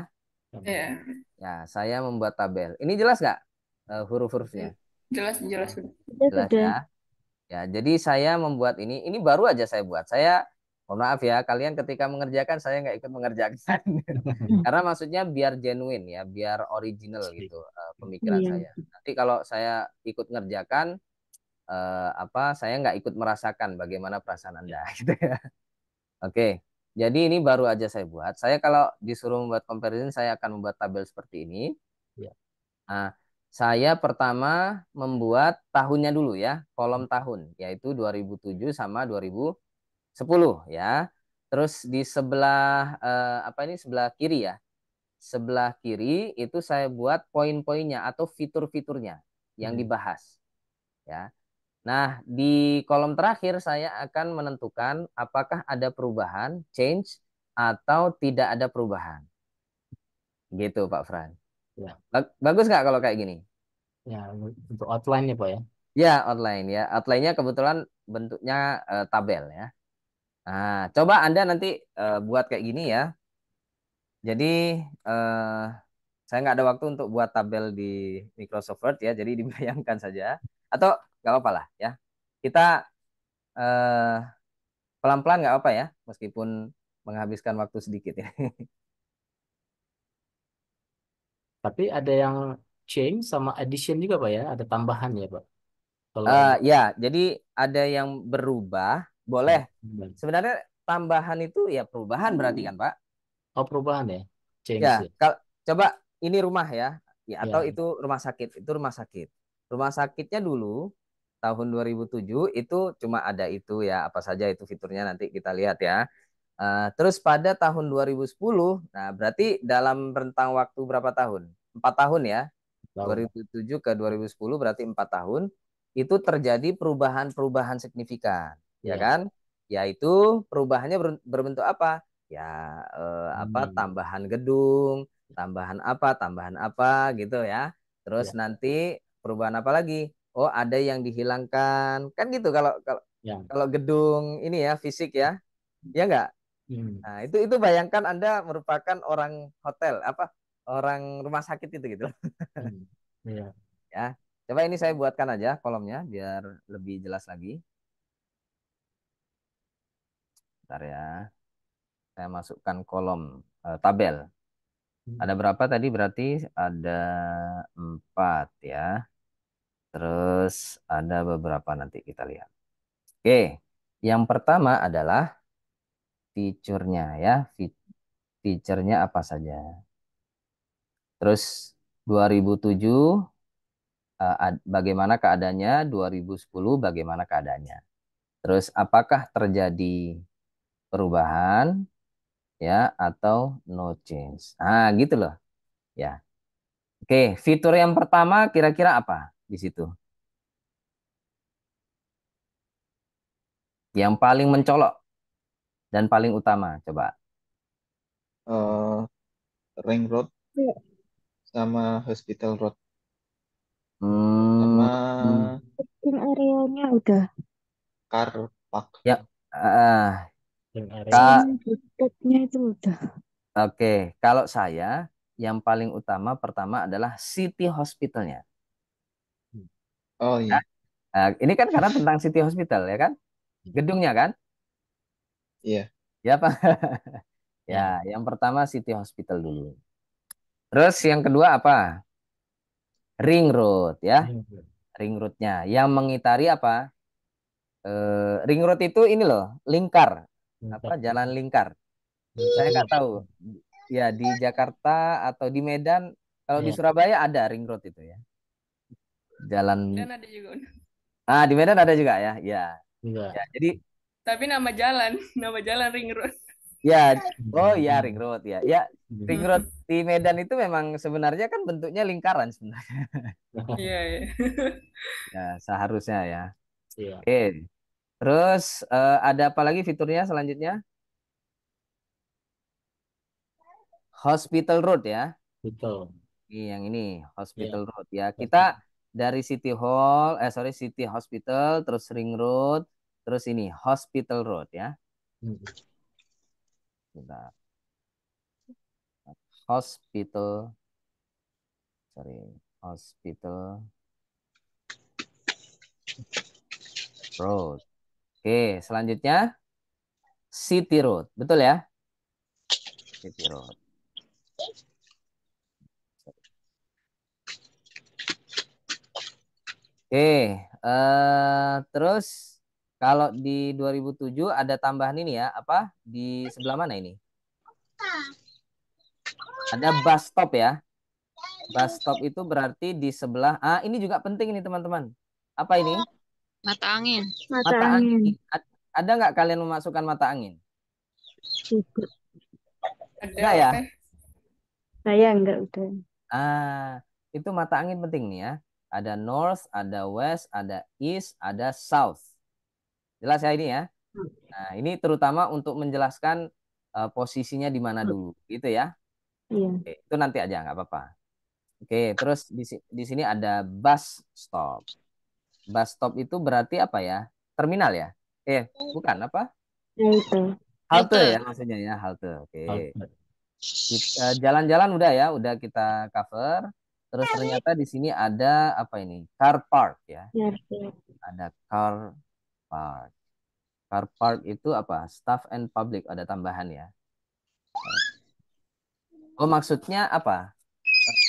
E: Ya,
A: Ya, saya membuat tabel. Ini jelas nggak huruf-hurufnya?
E: jelas jelas.
D: Udah,
A: Jelas
D: sudah.
A: ya. Ya, jadi saya membuat ini baru aja saya buat. Saya mohon maaf ya, kalian ketika mengerjakan saya nggak ikut mengerjakan. Karena maksudnya biar genuine ya, biar original gitu pemikiran
D: Iya.
A: saya. Nanti kalau saya ikut ngerjakan saya nggak ikut merasakan bagaimana perasaan Anda gitu ya. Oke. Jadi ini baru aja saya buat. Saya kalau disuruh membuat comparison saya akan membuat tabel seperti ini.
C: Ya.
A: Nah, saya pertama membuat tahunnya dulu ya, kolom tahun, yaitu 2007 sama 2010 ya. Terus di sebelah sebelah kiri ya. Sebelah kiri itu saya buat poin-poinnya atau fitur-fiturnya yang
C: Hmm.
A: dibahas ya. Nah, di kolom terakhir saya akan menentukan apakah ada perubahan, change atau tidak ada perubahan. Gitu, Pak Fran.
C: Ya.
A: Bagus nggak kalau kayak gini?
C: Ya, untuk outline ya, Pak ya.
A: Ya, outline ya. Outline-nya kebetulan bentuknya tabel ya. Nah, coba Anda nanti buat kayak gini ya. Jadi saya nggak ada waktu untuk buat tabel di Microsoft Word ya. Jadi dibayangkan saja. Atau nggak apa-apa lah ya. Kita eh, pelan-pelan nggak apa ya, meskipun menghabiskan waktu sedikit ya.
C: Tapi ada yang change sama addition juga, Pak ya. Ada tambahan ya, Pak. Kalau
A: Ya, jadi ada yang berubah, boleh. Sebenarnya tambahan itu ya perubahan berarti kan, Pak?
C: oh, perubahan ya,
A: Ya,
C: change ya.
A: coba ini rumah ya, ya atau
C: Ya,
A: itu rumah sakit, itu rumah sakit. Rumah sakitnya dulu tahun 2007 itu cuma ada itu ya, apa saja itu fiturnya nanti kita lihat ya. Terus pada tahun 2010, nah berarti dalam rentang waktu berapa tahun? 4 tahun ya,
C: tahu.
A: 2007 ke 2010 berarti 4 tahun, itu terjadi perubahan-perubahan signifikan, ya
C: Ya.
A: kan? Yaitu perubahannya berbentuk apa? Ya
C: Hmm.
A: tambahan gedung, tambahan apa gitu ya. Terus
C: Ya,
A: nanti perubahan apa lagi? Oh, ada yang dihilangkan. Kan gitu kalau kalau
C: ya.
A: kalau gedung ini ya fisik ya. Ya enggak?
C: Hmm.
A: Nah, itu bayangkan Anda merupakan orang hotel apa? Orang rumah sakit itu gitu.
C: Hmm. Ya.
A: Ya. Coba ini saya buatkan aja kolomnya biar lebih jelas lagi. Bentar ya. Saya masukkan kolom tabel. Ada
C: Hmm.
A: berapa tadi? Berarti ada 4 ya. Terus ada beberapa nanti kita lihat. Oke. Yang pertama adalah fiturnya ya. Fiturnya apa saja. Terus 2007 bagaimana keadaannya, 2010 bagaimana keadaannya. Terus apakah terjadi perubahan ya atau no change. Gitu loh. Ya. Oke, fitur yang pertama kira-kira apa? di situ? Yang paling mencolok dan paling utama, coba.
B: eh, Ring Road
D: Ya,
B: sama Hospital Road
A: Hmm,
B: sama
D: parking areanya udah.
B: Car Park.
A: ya, ah,
C: Yang area.
A: Kak,
D: Sama depotnya itu udah.
A: oke. Kalau saya, yang paling utama pertama adalah City Hospitalnya.
B: Oh
A: Ya.
B: iya,
A: Nah, ini kan karena tentang City Hospital ya kan? Gedungnya kan?
B: iya.
A: Ya Pak. Ya,
C: Ya.
A: yang pertama City Hospital dulu. Terus yang kedua apa? Ring Road ya. Ring Roadnya. Yang mengitari apa? Ring Road itu ini loh, lingkar. Apa? Jalan lingkar. Saya nggak tahu. Ya di Jakarta atau di Medan. Kalau di
C: Ya.
A: Surabaya ada Ring Road itu ya. Jalan.
E: Dan ada juga.
A: Ah di Medan ada juga ya. Ya.
C: Enggak.
A: Ya. Jadi
E: Tapi nama jalan, nama jalan Ring Road.
A: ya. Oh ya Ring Road ya. Ya. Ring Road
E: Hmm.
A: di Medan itu memang sebenarnya kan bentuknya lingkaran sebenarnya.
E: Iya, iya.
A: Ya seharusnya ya.
C: Iya,
A: Oke. Terus ada apa lagi fiturnya selanjutnya? Hospital Road ya.
C: betul.
A: Ini yang ini
C: Ya.
A: Hospital Road ya. Kita dari City Hall, sorry City Hospital, terus Ring Road, terus ini Hospital Road ya.
C: Hmm.
A: Kita Hospital, sorry Hospital Road. Oke, selanjutnya City Road, betul ya? City Road. Oke, terus kalau di 2007 ada tambahan ini ya, apa? Di sebelah mana ini? Ada bus stop ya. Bus stop itu berarti di sebelah. Ah, ini juga penting ini teman-teman. Apa ini?
F: Mata angin.
D: Mata
A: Mata
D: angin.
A: angin. Ada nggak kalian memasukkan mata angin?
D: Tidak.
E: Ada
A: Enggak ya?
E: oleh.
D: Saya enggak udah.
A: Ah, itu mata angin penting nih ya. Ada north, ada west, ada east, ada south. Jelas ya ini ya. Nah, ini terutama untuk menjelaskan posisinya di mana dulu, gitu ya.
D: Iya.
A: Oke, itu nanti aja nggak apa-apa. Oke, terus di sini ada bus stop. Bus stop itu berarti apa ya? Terminal ya? Bukan apa?
D: Ya itu.
A: Halte
F: Halte.
A: ya maksudnya ya, halte. Oke.
C: Oke.
A: Jalan-jalan udah ya, udah kita cover. Terus ternyata di sini ada apa ini? Car park ya.
D: Ya, ya.
A: Ada car park. Car park itu apa? Staff and public ada tambahan ya. Oh, maksudnya apa?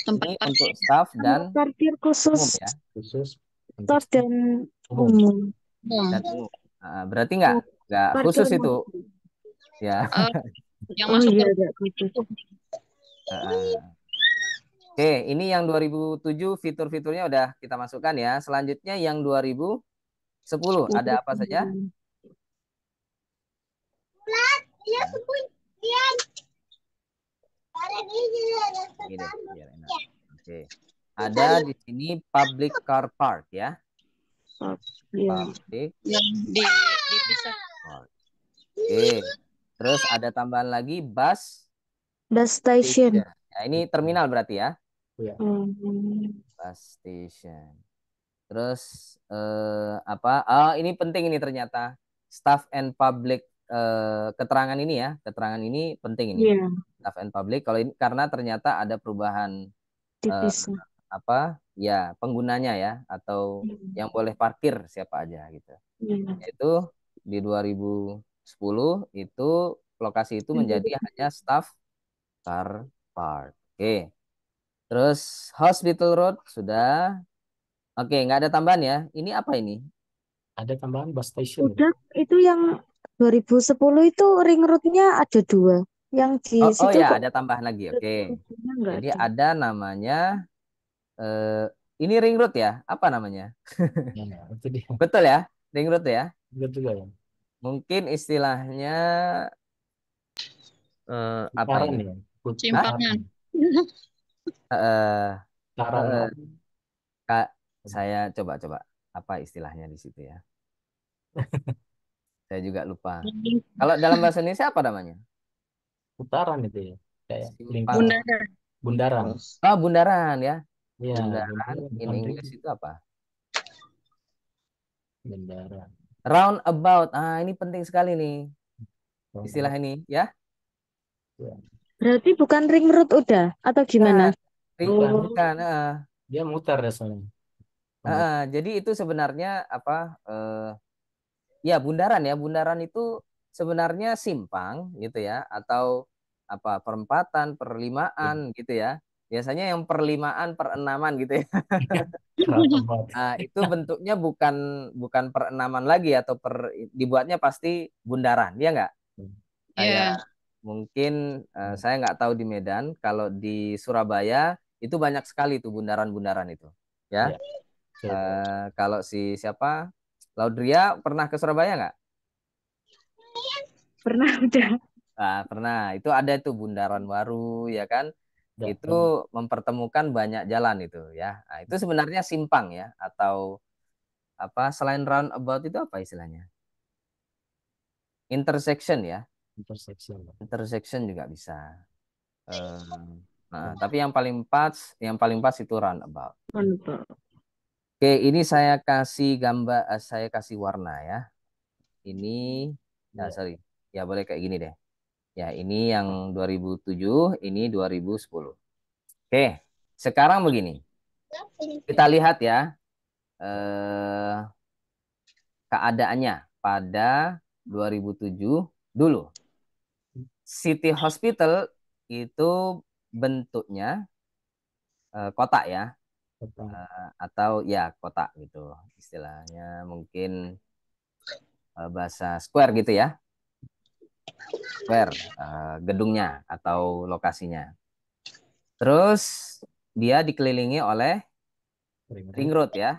F: Tempat
A: Ini untuk
F: parkir.
A: staff
D: Tempat
A: dan
D: parkir khusus
A: umum ya,
C: Khusus untuk
D: staff dan
C: umum.
D: umum.
A: dan umum. Berarti nggak
D: Parkir
A: khusus itu
D: mobil.
A: ya.
F: Eh, yang
D: Oh
F: masuk
D: iya,
F: ke
D: enggak khusus.
A: Oke, ini yang 2007 fitur-fiturnya udah kita masukkan ya. Selanjutnya yang 2010 ada apa saja? Ya, ini deh, biar enak. Oke. Ada di sini public car park ya.
D: Iya.
A: Public
F: yang dipisah.
A: park. Oke. Terus ada tambahan lagi bus
D: Bus
A: station.
D: station.
A: Ya, ini terminal berarti ya.
C: Ya.
A: Bus station. Terus apa? Ah, ini penting ini ternyata. Staff and public keterangan ini ya. Keterangan ini penting ini.
D: Iya,
A: Staff and public kalau ini karena ternyata ada perubahan eh,
D: dipisah.
A: apa? Ya, penggunanya ya atau yang boleh parkir siapa aja gitu.
D: Iya.
A: Yaitu di 2010 itu lokasi itu menjadi hanya staff car park. Oke. Terus Hospital Road sudah. Oke, nggak ada tambahan ya. Ini apa ini?
C: Ada tambahan bus station.
D: Udah, itu yang 2010 itu ring roadnya ada dua. Yang di
A: Oh
D: situ
A: ya,
D: kok
A: ada tambahan lagi. Oke.
D: enggak
A: Jadi
D: ada.
A: ada namanya eh, ini ring road ya. Apa namanya?
C: Ya, itu dia.
A: Betul ya? Ring road ya.
C: Betul juga ya.
A: Mungkin istilahnya apa
C: Saran
A: ini?
C: ya.
F: Simpangan.
A: Eh,
C: Saran.
A: eh, Kak, saya coba apa istilahnya di situ ya. Saya juga lupa. Kalau dalam bahasa Indonesia apa namanya?
C: Putaran itu ya. Kayak
A: Simpang.
C: lingkar.
F: Bundaran.
C: Bundaran.
B: Terus
A: Oh, bundaran ya.
C: Ya,
A: Bundaran
C: bundaran
A: in
C: bukan ring.
A: English itu apa?
C: Bundaran.
A: Roundabout. Ah, ini penting sekali nih istilah
C: Roundabout.
A: ini ya.
C: Ya.
D: Berarti bukan ring road udah atau gimana?
A: Nah,
C: Bukan.
A: bukan.
C: Dia mutar ya soalnya.
A: Jadi itu sebenarnya apa? Ya bundaran ya. Bundaran itu sebenarnya simpang gitu ya, atau apa perempatan, perlimaan gitu ya. Biasanya yang perlimaan, perenaman gitu ya.
C: Roundabout.
A: Nah, itu bentuknya bukan bukan perenaman lagi atau dibuatnya pasti bundaran, ya nggak? Kayak
F: Ya.
A: mungkin saya nggak tahu di Medan, kalau di Surabaya itu banyak sekali tuh bundaran-bundaran itu, ya.
C: Ya, Surabaya.
A: Kalau si siapa, Laudria pernah ke Surabaya nggak?
D: Pernah udah.
A: Pernah. Itu ada itu bundaran baru, ya kan?
C: Ya,
A: Itu mempertemukan banyak jalan itu, ya. Nah, itu sebenarnya simpang ya, atau apa? Selain roundabout itu apa istilahnya? Intersection ya.
C: intersection.
A: Intersection juga bisa. Tapi yang paling pas itu roundabout.
D: Mantap.
A: Oke, ini saya kasih gambar, saya kasih warna ya. Ini, ya
C: Ya.
A: sorry, ya boleh kayak gini deh. Ya, ini yang 2007, ini 2010. Oke, sekarang begini. Kita lihat ya eh, keadaannya pada 2007 dulu. City Hospital itu bentuknya kotak ya,
C: Kota.
A: atau ya kotak gitu istilahnya, mungkin bahasa square gitu ya, square gedungnya atau lokasinya. Terus dia dikelilingi oleh
C: Ring
A: ring
C: road.
A: road ya.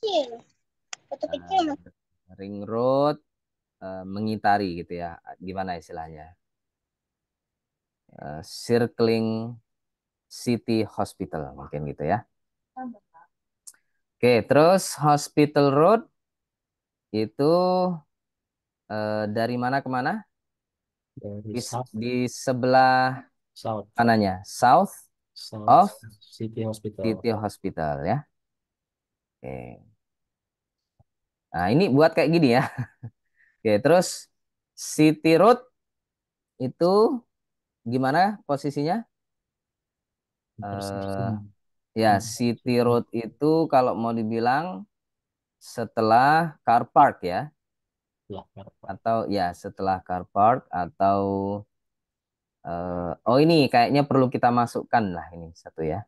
A: Eh, Ring road mengitari gitu ya, gimana istilahnya, circling city hospital mungkin gitu ya. Oke, terus Hospital Road itu dari mana ke mana?
C: Dari
A: Di,
C: south.
A: di sebelah
C: South.
A: mananya? South
C: South
A: of
C: City Hospital.
A: City Hospital ya. Oke. Nah, ini buat kayak gini ya. Oke, terus City Road itu gimana posisinya? Eh,
C: Intersection.
A: ya, City Road itu kalau mau dibilang setelah car park ya,
C: Lah, apa?
A: atau ya setelah car park atau oh ini kayaknya perlu kita masukkan lah ini satu ya.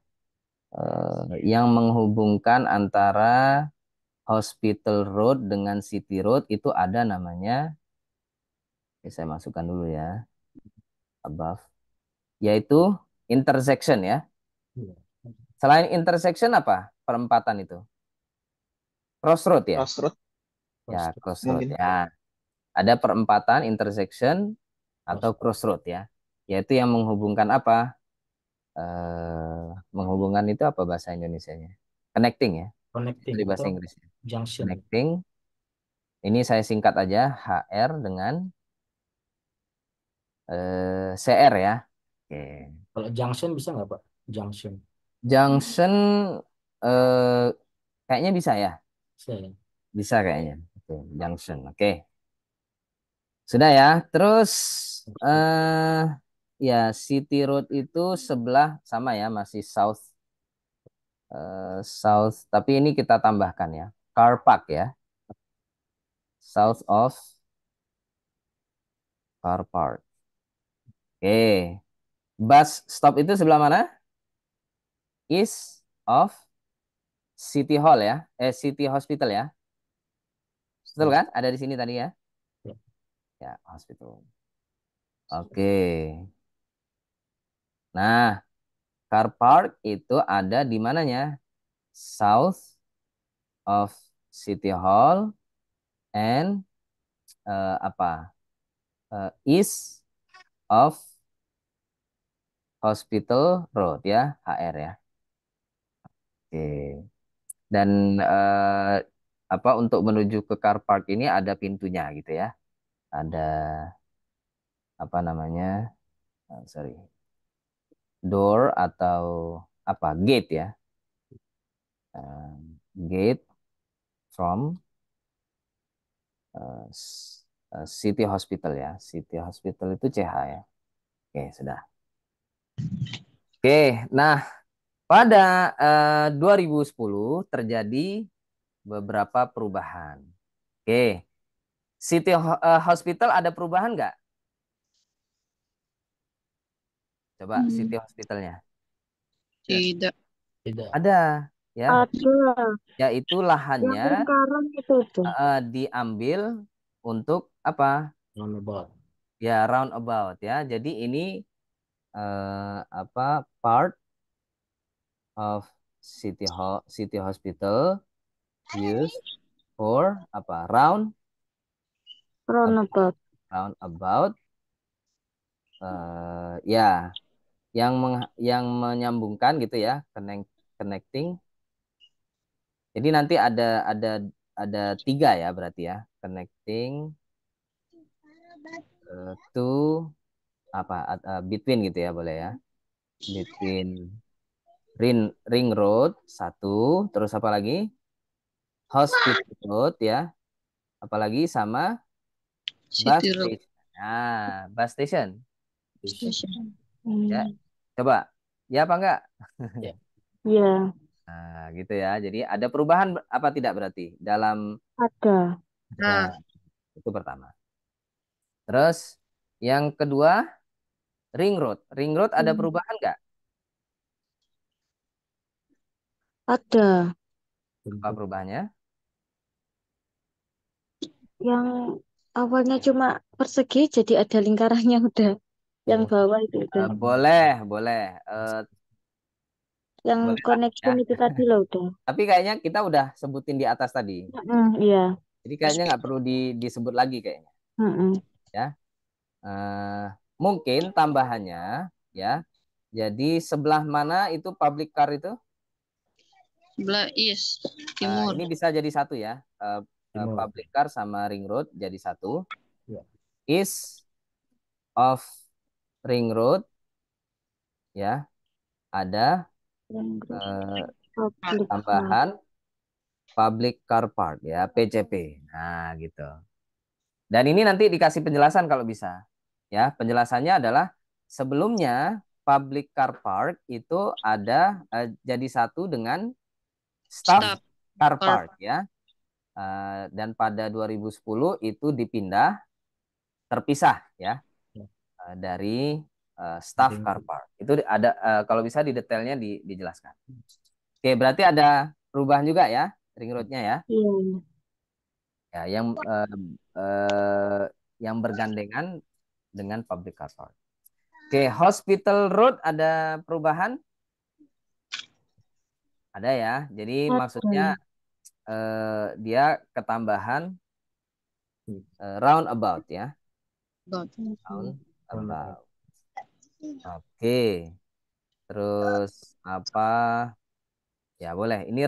A: Yang menghubungkan antara Hospital Road dengan City Road itu ada namanya, saya masukkan dulu ya, above, yaitu intersection ya.
C: Iya.
A: Selain intersection apa? Perempatan itu. Crossroad ya?
B: Crossroad
A: Ya,
C: Cross.
A: crossroad
B: mungkin.
A: ya. Ada perempatan, intersection atau
C: Cross.
A: crossroad ya. Yaitu yang menghubungkan apa? Menghubungkan itu apa bahasa Indonesianya? Connecting ya.
C: Connecting
A: Dari bahasa
C: atau
A: Inggrisnya.
C: junction.
A: Connecting. Ini saya singkat aja HR dengan CR ya. Oke.
C: Kalau junction bisa nggak, Pak? Junction.
A: Junction eh, kayaknya bisa ya.
C: Saya.
A: Bisa kayaknya. Oke, junction. Oke. Sudah ya. Terus eh ya City Road itu sebelah sama ya, masih south, tapi ini kita tambahkan ya. Car Park ya. South of Car Park. Oke. Bus stop itu sebelah mana? East of City Hall ya. City Hospital ya. Betul
C: Ya.
A: kan? Ada di sini tadi ya.
C: Ya.
A: Ya, hospital. Oke. Nah, car park itu ada di mananya? South of City Hall and apa? East of Hospital Road ya, HR ya. Oke. Dan apa untuk menuju ke car park ini ada pintunya gitu ya. Ada apa namanya? Sorry, door atau apa? Gate ya. Gate from City Hospital ya. City Hospital itu CH ya. Oke, sudah. Oke, nah pada 2010 terjadi beberapa perubahan. Oke, Hospital ada perubahan nggak? Coba City Hospitalnya.
F: Tidak.
C: Tidak.
A: Ada ya,
D: Ada
A: yaitu
D: yang
A: lahannya
D: lingkaran itu tuh.
A: diambil untuk apa?
C: Roundabout.
A: Ya roundabout ya. Jadi ini apa part of City Hospital used for apa?
D: Roundabout.
A: Roundabout ya yang menyambungkan gitu ya, connecting. Jadi nanti ada tiga ya berarti ya, connecting to apa between gitu ya boleh ya, between ring road satu, terus apa lagi hospital road ya, apalagi sama bus
F: City Road
A: station. Nah, bus station
F: Station.
A: ya,
D: Hmm.
A: coba ya apa enggak?
C: Ya.
D: Ya,
A: Nah, gitu ya. Jadi ada perubahan apa tidak berarti dalam
D: ada.
F: Ah,
A: itu pertama. Terus yang kedua ring road. Ring road ada perubahan nggak?
D: Ada.
A: Apa perubahannya?
D: Yang awalnya cuma persegi jadi ada lingkarannya udah. Yang
C: Oh,
D: bawah itu udah.
A: Boleh.
D: Yang
A: Boleh lah ya.
D: connection itu tadi loh udah.
A: Tapi kayaknya kita udah sebutin di atas tadi.
D: Iya.
A: Jadi kayaknya nggak perlu disebut lagi kayaknya.
D: Mm-mm.
A: Ya. Eh, mungkin tambahannya ya. Jadi sebelah mana itu public car itu?
F: sebelah east, timur.
A: Ini bisa jadi satu ya.
C: timur.
A: Public car sama ring road jadi satu.
C: Ya.
A: East of ring road ya ada
D: Yang
A: eh,
D: public car.
A: tambahan public car park ya PCP. Nah gitu. Dan ini nanti dikasih penjelasan kalau bisa. Ya penjelasannya adalah sebelumnya public car park itu ada jadi satu dengan staff
F: Stop.
A: car
F: Car.
A: park ya. Dan pada 2010 itu dipindah terpisah ya
C: Ya.
A: dari staff
C: Ring
A: car
C: road.
A: park. Itu ada kalau bisa di detailnya dijelaskan. Oke, berarti ada perubahan juga ya ring roadnya ya.
D: Iya.
A: Ya, yang bergandengan dengan public car park. Oke, hospital road ada perubahan? Ada ya. Jadi maksudnya
D: Ada.
A: dia ketambahan roundabout ya.
F: About.
A: Roundabout. Oke. Terus apa? Ya boleh. Ini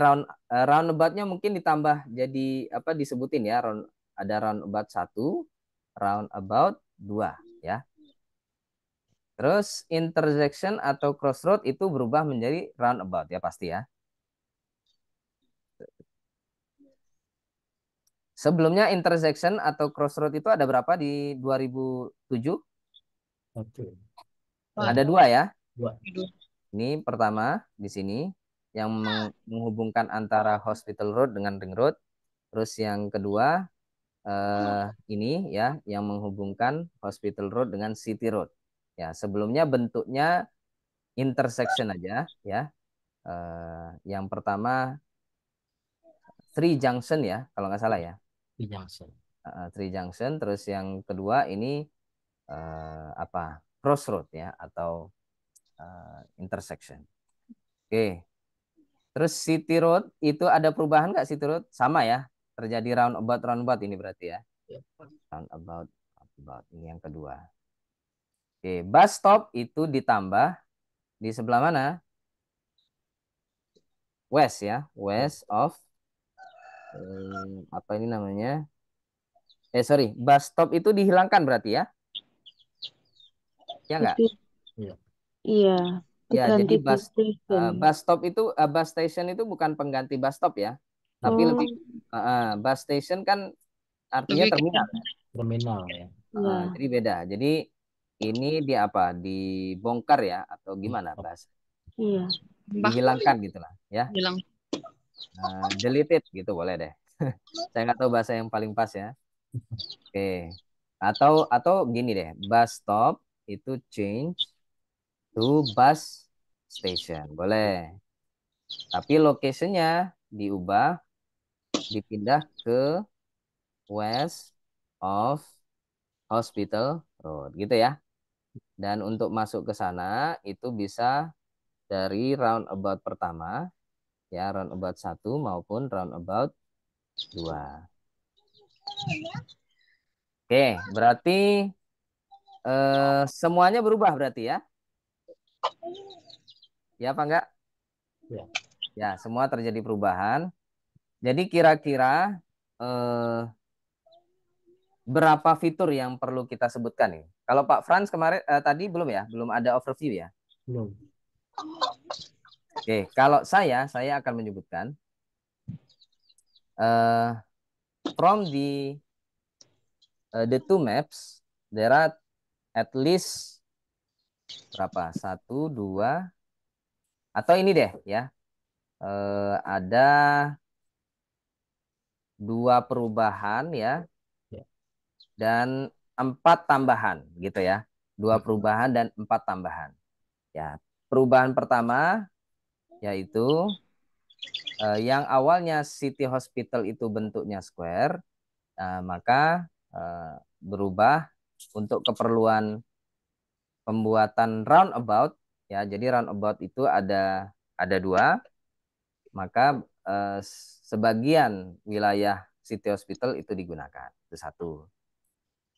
A: roundaboutnya mungkin ditambah jadi apa disebutin ya. Ada roundabout 1, roundabout 2 ya. Terus intersection atau crossroad itu berubah menjadi roundabout ya pasti ya. Sebelumnya intersection atau crossroad itu ada berapa di 2007?
C: Oke.
A: Ada 2 ya.
C: Dua.
A: Ini pertama di sini yang menghubungkan antara Hospital Road dengan Ring Road. Terus yang kedua ini ya yang menghubungkan Hospital Road dengan City Road. Ya, sebelumnya bentuknya intersection aja ya. Yang pertama Three Junction ya, kalau nggak salah ya.
C: Di junction.
A: Three Junction. Terus yang kedua ini apa? Crossroad ya atau intersection. Oke. Terus City Road itu ada perubahan nggak City Road? Sama ya. Terjadi roundabout ini berarti ya.
C: Ya.
A: Roundabout ini yang kedua. Oke, bus stop itu ditambah di sebelah mana? west ya, west of apa ini namanya? Sorry, bus stop itu dihilangkan berarti ya? Ya nggak?
D: Jadi
C: Iya.
D: iya
A: Ya, jadi
D: diganti bus station.
A: bus stop itu bus station itu bukan pengganti bus stop ya, tapi
D: Oh
A: lebih bus station kan artinya
F: Lebih ke
A: terminal.
C: Terminal ya.
D: ya.
A: Jadi beda. Jadi ini dia apa? Dibongkar ya atau gimana bahasa?
D: Iya.
F: bah
A: Dihilangkan gitu lah ya.
F: bilang
A: Deleted gitu boleh deh. Saya nggak tahu bahasa yang paling pas ya. Oke. Atau gini deh, bus stop itu change to bus station. Boleh. Tapi location-nya diubah, dipindah ke west of Hospital Road gitu ya. Dan untuk masuk ke sana itu bisa dari roundabout pertama ya, roundabout 1 maupun roundabout 2. Oke, berarti semuanya berubah berarti ya? Ya apa enggak?
C: Ya.
A: Ya, semua terjadi perubahan. Jadi kira-kira eh, berapa fitur yang perlu kita sebutkan nih? Kalau Pak Franz kemarin tadi belum ya? Belum ada overview ya?
C: Belum.
A: Oke, kalau saya akan menyebutkan eh, from the two maps, there are at least berapa? Satu, dua, atau ini deh ya. Ada dua perubahan ya
C: Ya.
A: dan 4 tambahan gitu ya. Dua perubahan dan 4 tambahan. Ya, perubahan pertama yaitu yang awalnya City Hospital itu bentuknya square, maka berubah untuk keperluan pembuatan roundabout ya. Jadi roundabout itu ada 2, maka sebagian wilayah City Hospital itu digunakan. Itu satu.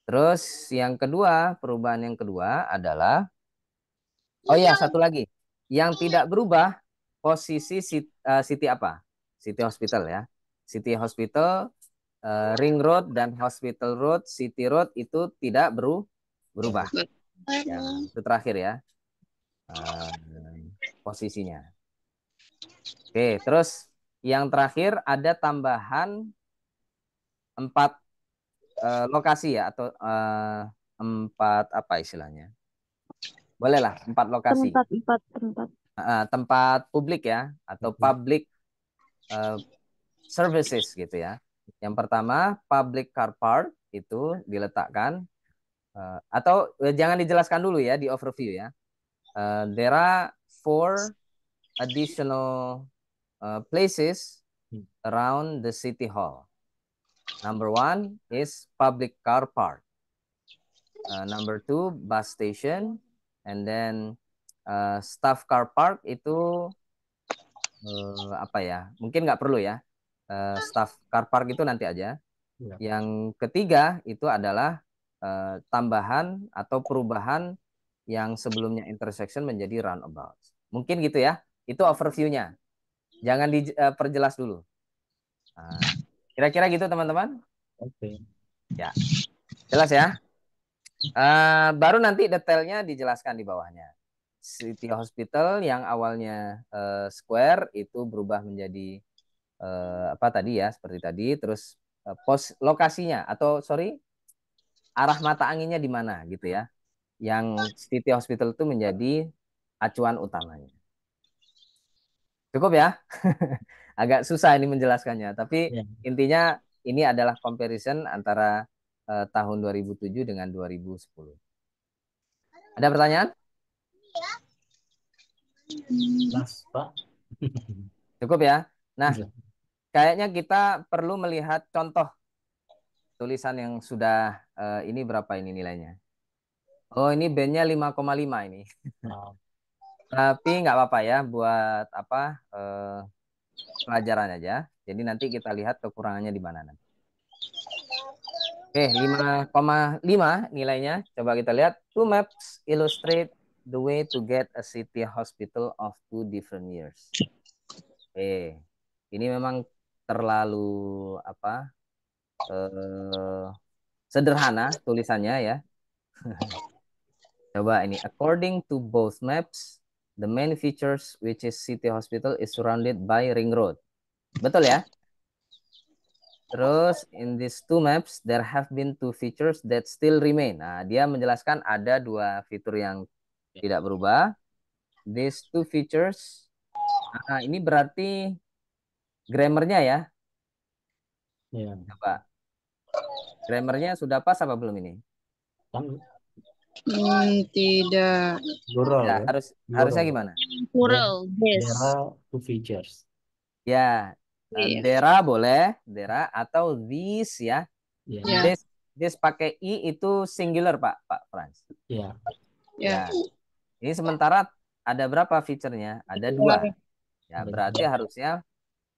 A: Terus yang kedua, perubahan yang kedua adalah oh ya, satu lagi. Yang tidak berubah posisi City apa? City Hospital ya. City Hospital, Ring Road dan Hospital Road, City Road itu tidak berubah. Ya, itu terakhir ya posisinya. Oke, terus yang terakhir ada tambahan 4 lokasi ya atau 4 apa istilahnya? Bolehlah 4 lokasi.
D: Tempat.
A: Tempat publik ya atau public services gitu ya. Yang pertama public car park itu diletakkan atau jangan dijelaskan dulu ya di overview ya. There are 4 additional places around the city hall. Number 1 is public car park. Number 2 bus station, and then staff car park itu apa ya? Mungkin nggak perlu ya. Staff car park itu nanti aja.
C: Ya.
A: Yang ketiga itu adalah tambahan atau perubahan yang sebelumnya intersection menjadi roundabout. Mungkin gitu ya. Itu overview-nya. Jangan diperjelas dulu. Kira-kira gitu teman-teman?
C: Oke.
A: Ya. Jelas ya? Baru nanti detailnya dijelaskan di bawahnya. City Hospital yang awalnya square itu berubah menjadi apa tadi ya, seperti tadi. Terus pos lokasinya atau sorry arah mata anginnya di mana gitu ya. Yang City Hospital itu menjadi acuan utamanya. Cukup ya? Agak susah ini menjelaskannya, tapi
C: Ya.
A: intinya ini adalah comparison antara tahun 2007 dengan 2010. Ada pertanyaan?
C: Mas, Pak.
A: Cukup ya? Nah,
C: Ya.
A: kayaknya kita perlu melihat contoh tulisan yang sudah ini berapa ini nilainya? Oh, ini bandnya 5,5 ini.
C: Ah,
A: Tapi nggak apa-apa ya buat apa pelajaran aja. Jadi nanti kita lihat kekurangannya di mana nanti. Oke, 5,5 nilainya. Coba kita lihat. Two maps illustrate the way to get a city hospital of 2 different years. Ini memang terlalu apa? eh, Sederhana tulisannya ya. Coba ini, according to both maps, the main features which is City Hospital is surrounded by ring road. Betul ya? Terus in these two maps there have been two features that still remain. Nah, dia menjelaskan ada dua fitur yang tidak berubah. These two features. Nah, ini berarti grammarnya ya.
C: Ya,
A: Coba. Grammarnya sudah pas apa belum ini?
C: kan
F: Tidak.
C: plural
A: Ya,
C: ya.
A: harusnya
C: Plural.
A: gimana?
F: Plural.
C: There
F: Yes.
C: are two features.
A: Ya,
F: Yes.
A: dera boleh, dera atau these ya.
C: Ya,
F: Ya.
A: This pakai i itu singular Pak Frans.
C: ya,
F: Ya.
A: Ya. Ini sementara ada berapa feature-nya? Ada dua. Ya,
C: Ada
A: berarti harusnya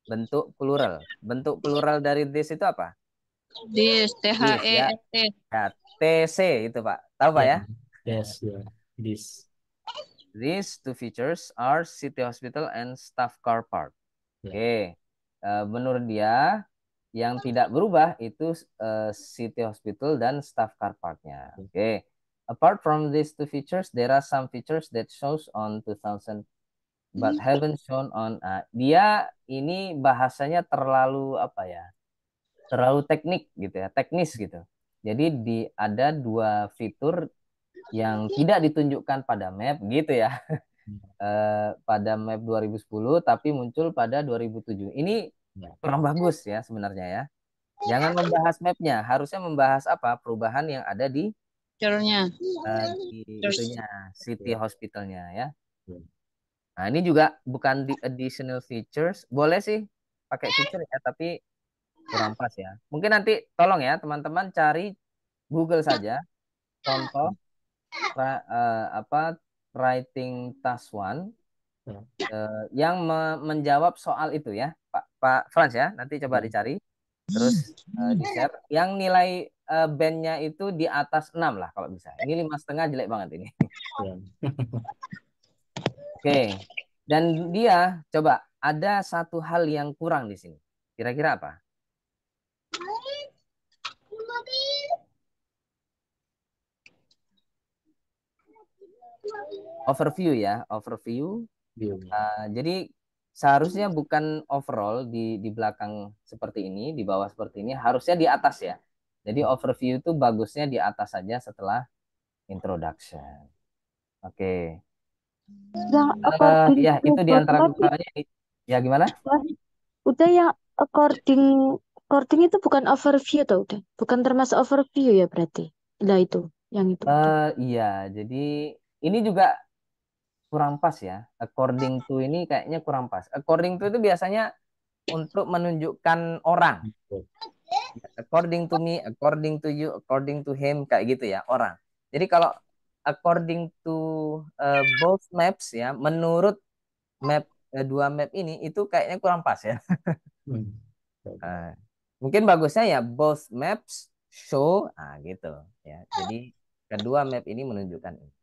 A: bentuk plural. Bentuk plural dari this itu apa?
F: This.
A: This ya.
F: THEST.
A: Ya, TC itu Pak. Tahu Pak
C: ya,
A: ya?
C: yes, ya, this.
A: These two features are City Hospital and Staff Car Park.
C: Ya.
A: Oke. Menurut dia yang tidak berubah itu City Hospital dan Staff Car Park-nya. Oke. Apart from these two features, there are some features that shows on 2000 but haven't shown on. Dia ini bahasanya terlalu apa ya? Terlalu teknik gitu ya, teknis gitu. Jadi ada dua fitur yang tidak ditunjukkan pada map gitu ya. Pada map 2010 tapi muncul pada 2007. Ini
C: Ya.
A: kurang bagus ya sebenarnya ya. Jangan membahas mapnya, harusnya membahas apa? Perubahan yang ada di
F: Feature-nya.
A: di itunya, City Hospitalnya ya.
C: Ya.
A: Nah, ini juga bukan di additional features. Boleh sih pakai feature ya, tapi kurang pas ya. Mungkin nanti tolong ya teman-teman cari Google saja contoh apa writing task one
C: Ya.
A: yang menjawab soal itu ya, Pak Frans ya. Nanti coba
C: Ya.
A: dicari, terus di-share. Yang nilai bandnya itu di atas 6 lah kalau bisa. Ini 5,5 jelek banget ini.
C: Ya.
A: Oke. Dan dia coba ada satu hal yang kurang di sini. Kira-kira apa? Overview ya, overview.
C: View.
A: Jadi seharusnya bukan overall di belakang seperti ini, di bawah seperti ini, harusnya di atas ya. Jadi overview itu bagusnya di atas saja setelah introduction. Oke.
D: Yang according
A: Ya
D: to
A: itu di
D: both
A: antara
D: map,
A: kekurangannya. Ya gimana?
D: udah yang according itu bukan overview tau udah. Bukan termasuk overview ya berarti. Lah itu, yang itu.
A: Iya, jadi ini juga kurang pas ya. According to ini kayaknya kurang pas. According to itu biasanya untuk menunjukkan orang. According to me, according to you, according to him, kayak gitu ya, orang. Jadi kalau according to both maps ya, menurut dua map ini itu kayaknya kurang pas ya.
C: Hmm.
A: Mungkin bagusnya ya both maps show, gitu ya. Jadi kedua map ini menunjukkan ini.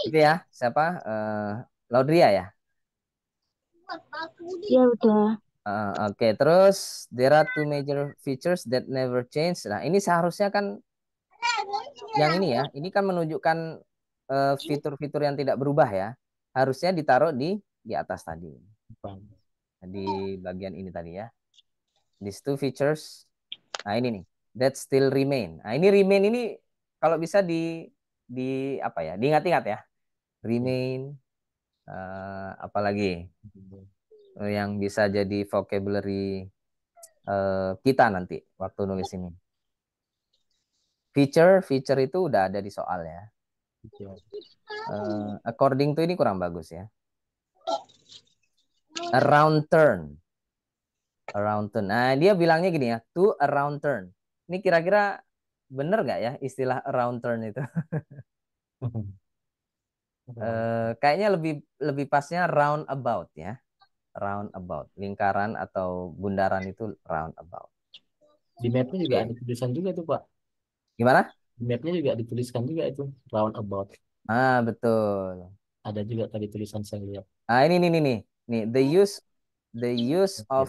A: Itu ya, siapa? Laudria ya.
D: Ya udah.
A: Oke, terus there are two major features that never change. Nah, ini seharusnya kan yang ini ya, ini kan menunjukkan fitur-fitur yang tidak berubah ya. Harusnya ditaruh di atas tadi. Di bagian ini tadi ya. These two features. Nah, ini nih, that still remain. Nah, ini remain ini kalau bisa di apa ya? Diingat-ingat ya. Remain apalagi yang bisa jadi vocabulary kita nanti waktu nulis ini. Feature itu udah ada di soal ya. According to ini kurang bagus ya. Around turn. Nah, dia bilangnya gini ya, to around turn. Ini kira-kira bener nggak ya istilah around turn itu? Kayaknya lebih pasnya roundabout ya. Roundabout, lingkaran atau bundaran itu roundabout.
C: Di mapnya juga
A: Oke.
C: ada tulisan juga tuh Pak.
A: Gimana?
C: Di mapnya juga dituliskan juga itu roundabout.
A: Betul.
C: Ada juga tadi tulisan saya lihat.
A: Nah, ini nih. The use
C: Oke.
A: of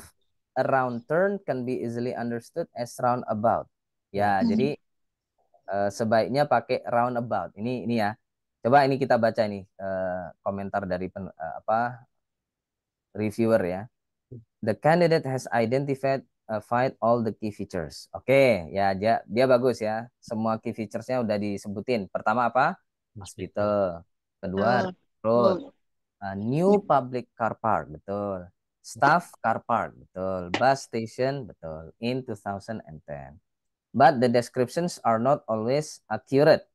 A: around turn can be easily understood as roundabout. Ya,
C: Ya.
A: jadi sebaiknya pakai roundabout. Ini ya. Coba ini kita baca ini komentar dari reviewer ya. The candidate has identified all the key features. Oke, ya dia bagus ya. Semua key featuresnya udah disebutin. Pertama apa?
C: Hospital.
A: Hospital. Kedua, road.
F: Road.
A: New public car park, betul. Staff car park, betul. Bus station, betul. In 2010. But the descriptions are not always accurate.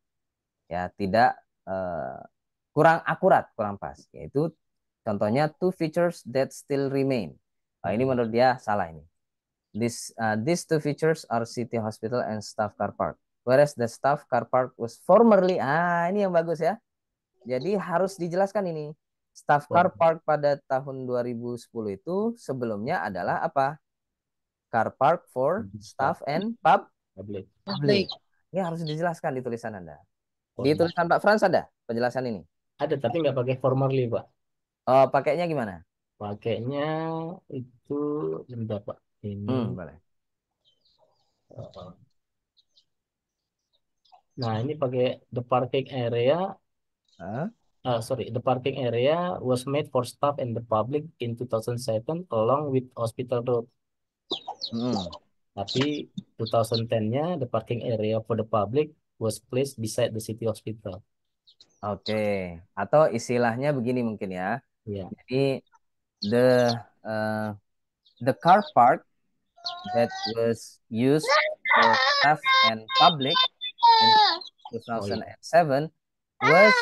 A: Ya, tidak kurang akurat, kurang pas. Yaitu contohnya two features that still remain. Ini menurut dia salah ini. These two features are city hospital and staff car park. Whereas the staff car park was formerly, ini yang bagus ya. Jadi harus dijelaskan ini. Staff car park pada tahun 2010 itu sebelumnya adalah apa? Car park for staff and
C: Public.
A: public. Ini harus dijelaskan di tulisan Anda. Di tulisan Pak Frans ada penjelasan ini.
C: Ada, tapi nggak pakai formerly, Pak.
A: Oh, pakainya gimana?
C: Pakainya itu bentar, Pak. Ini.
A: Boleh.
C: Nah, ini pakai the parking area. The parking area was made for staff and the public in 2007 along with Hospital Road. Tapi 2010-nya the parking area for the public was placed beside the city hospital.
A: Oke. Atau istilahnya begini mungkin ya.
C: Ya.
A: Jadi the car park that was used for staff and public in 2007 was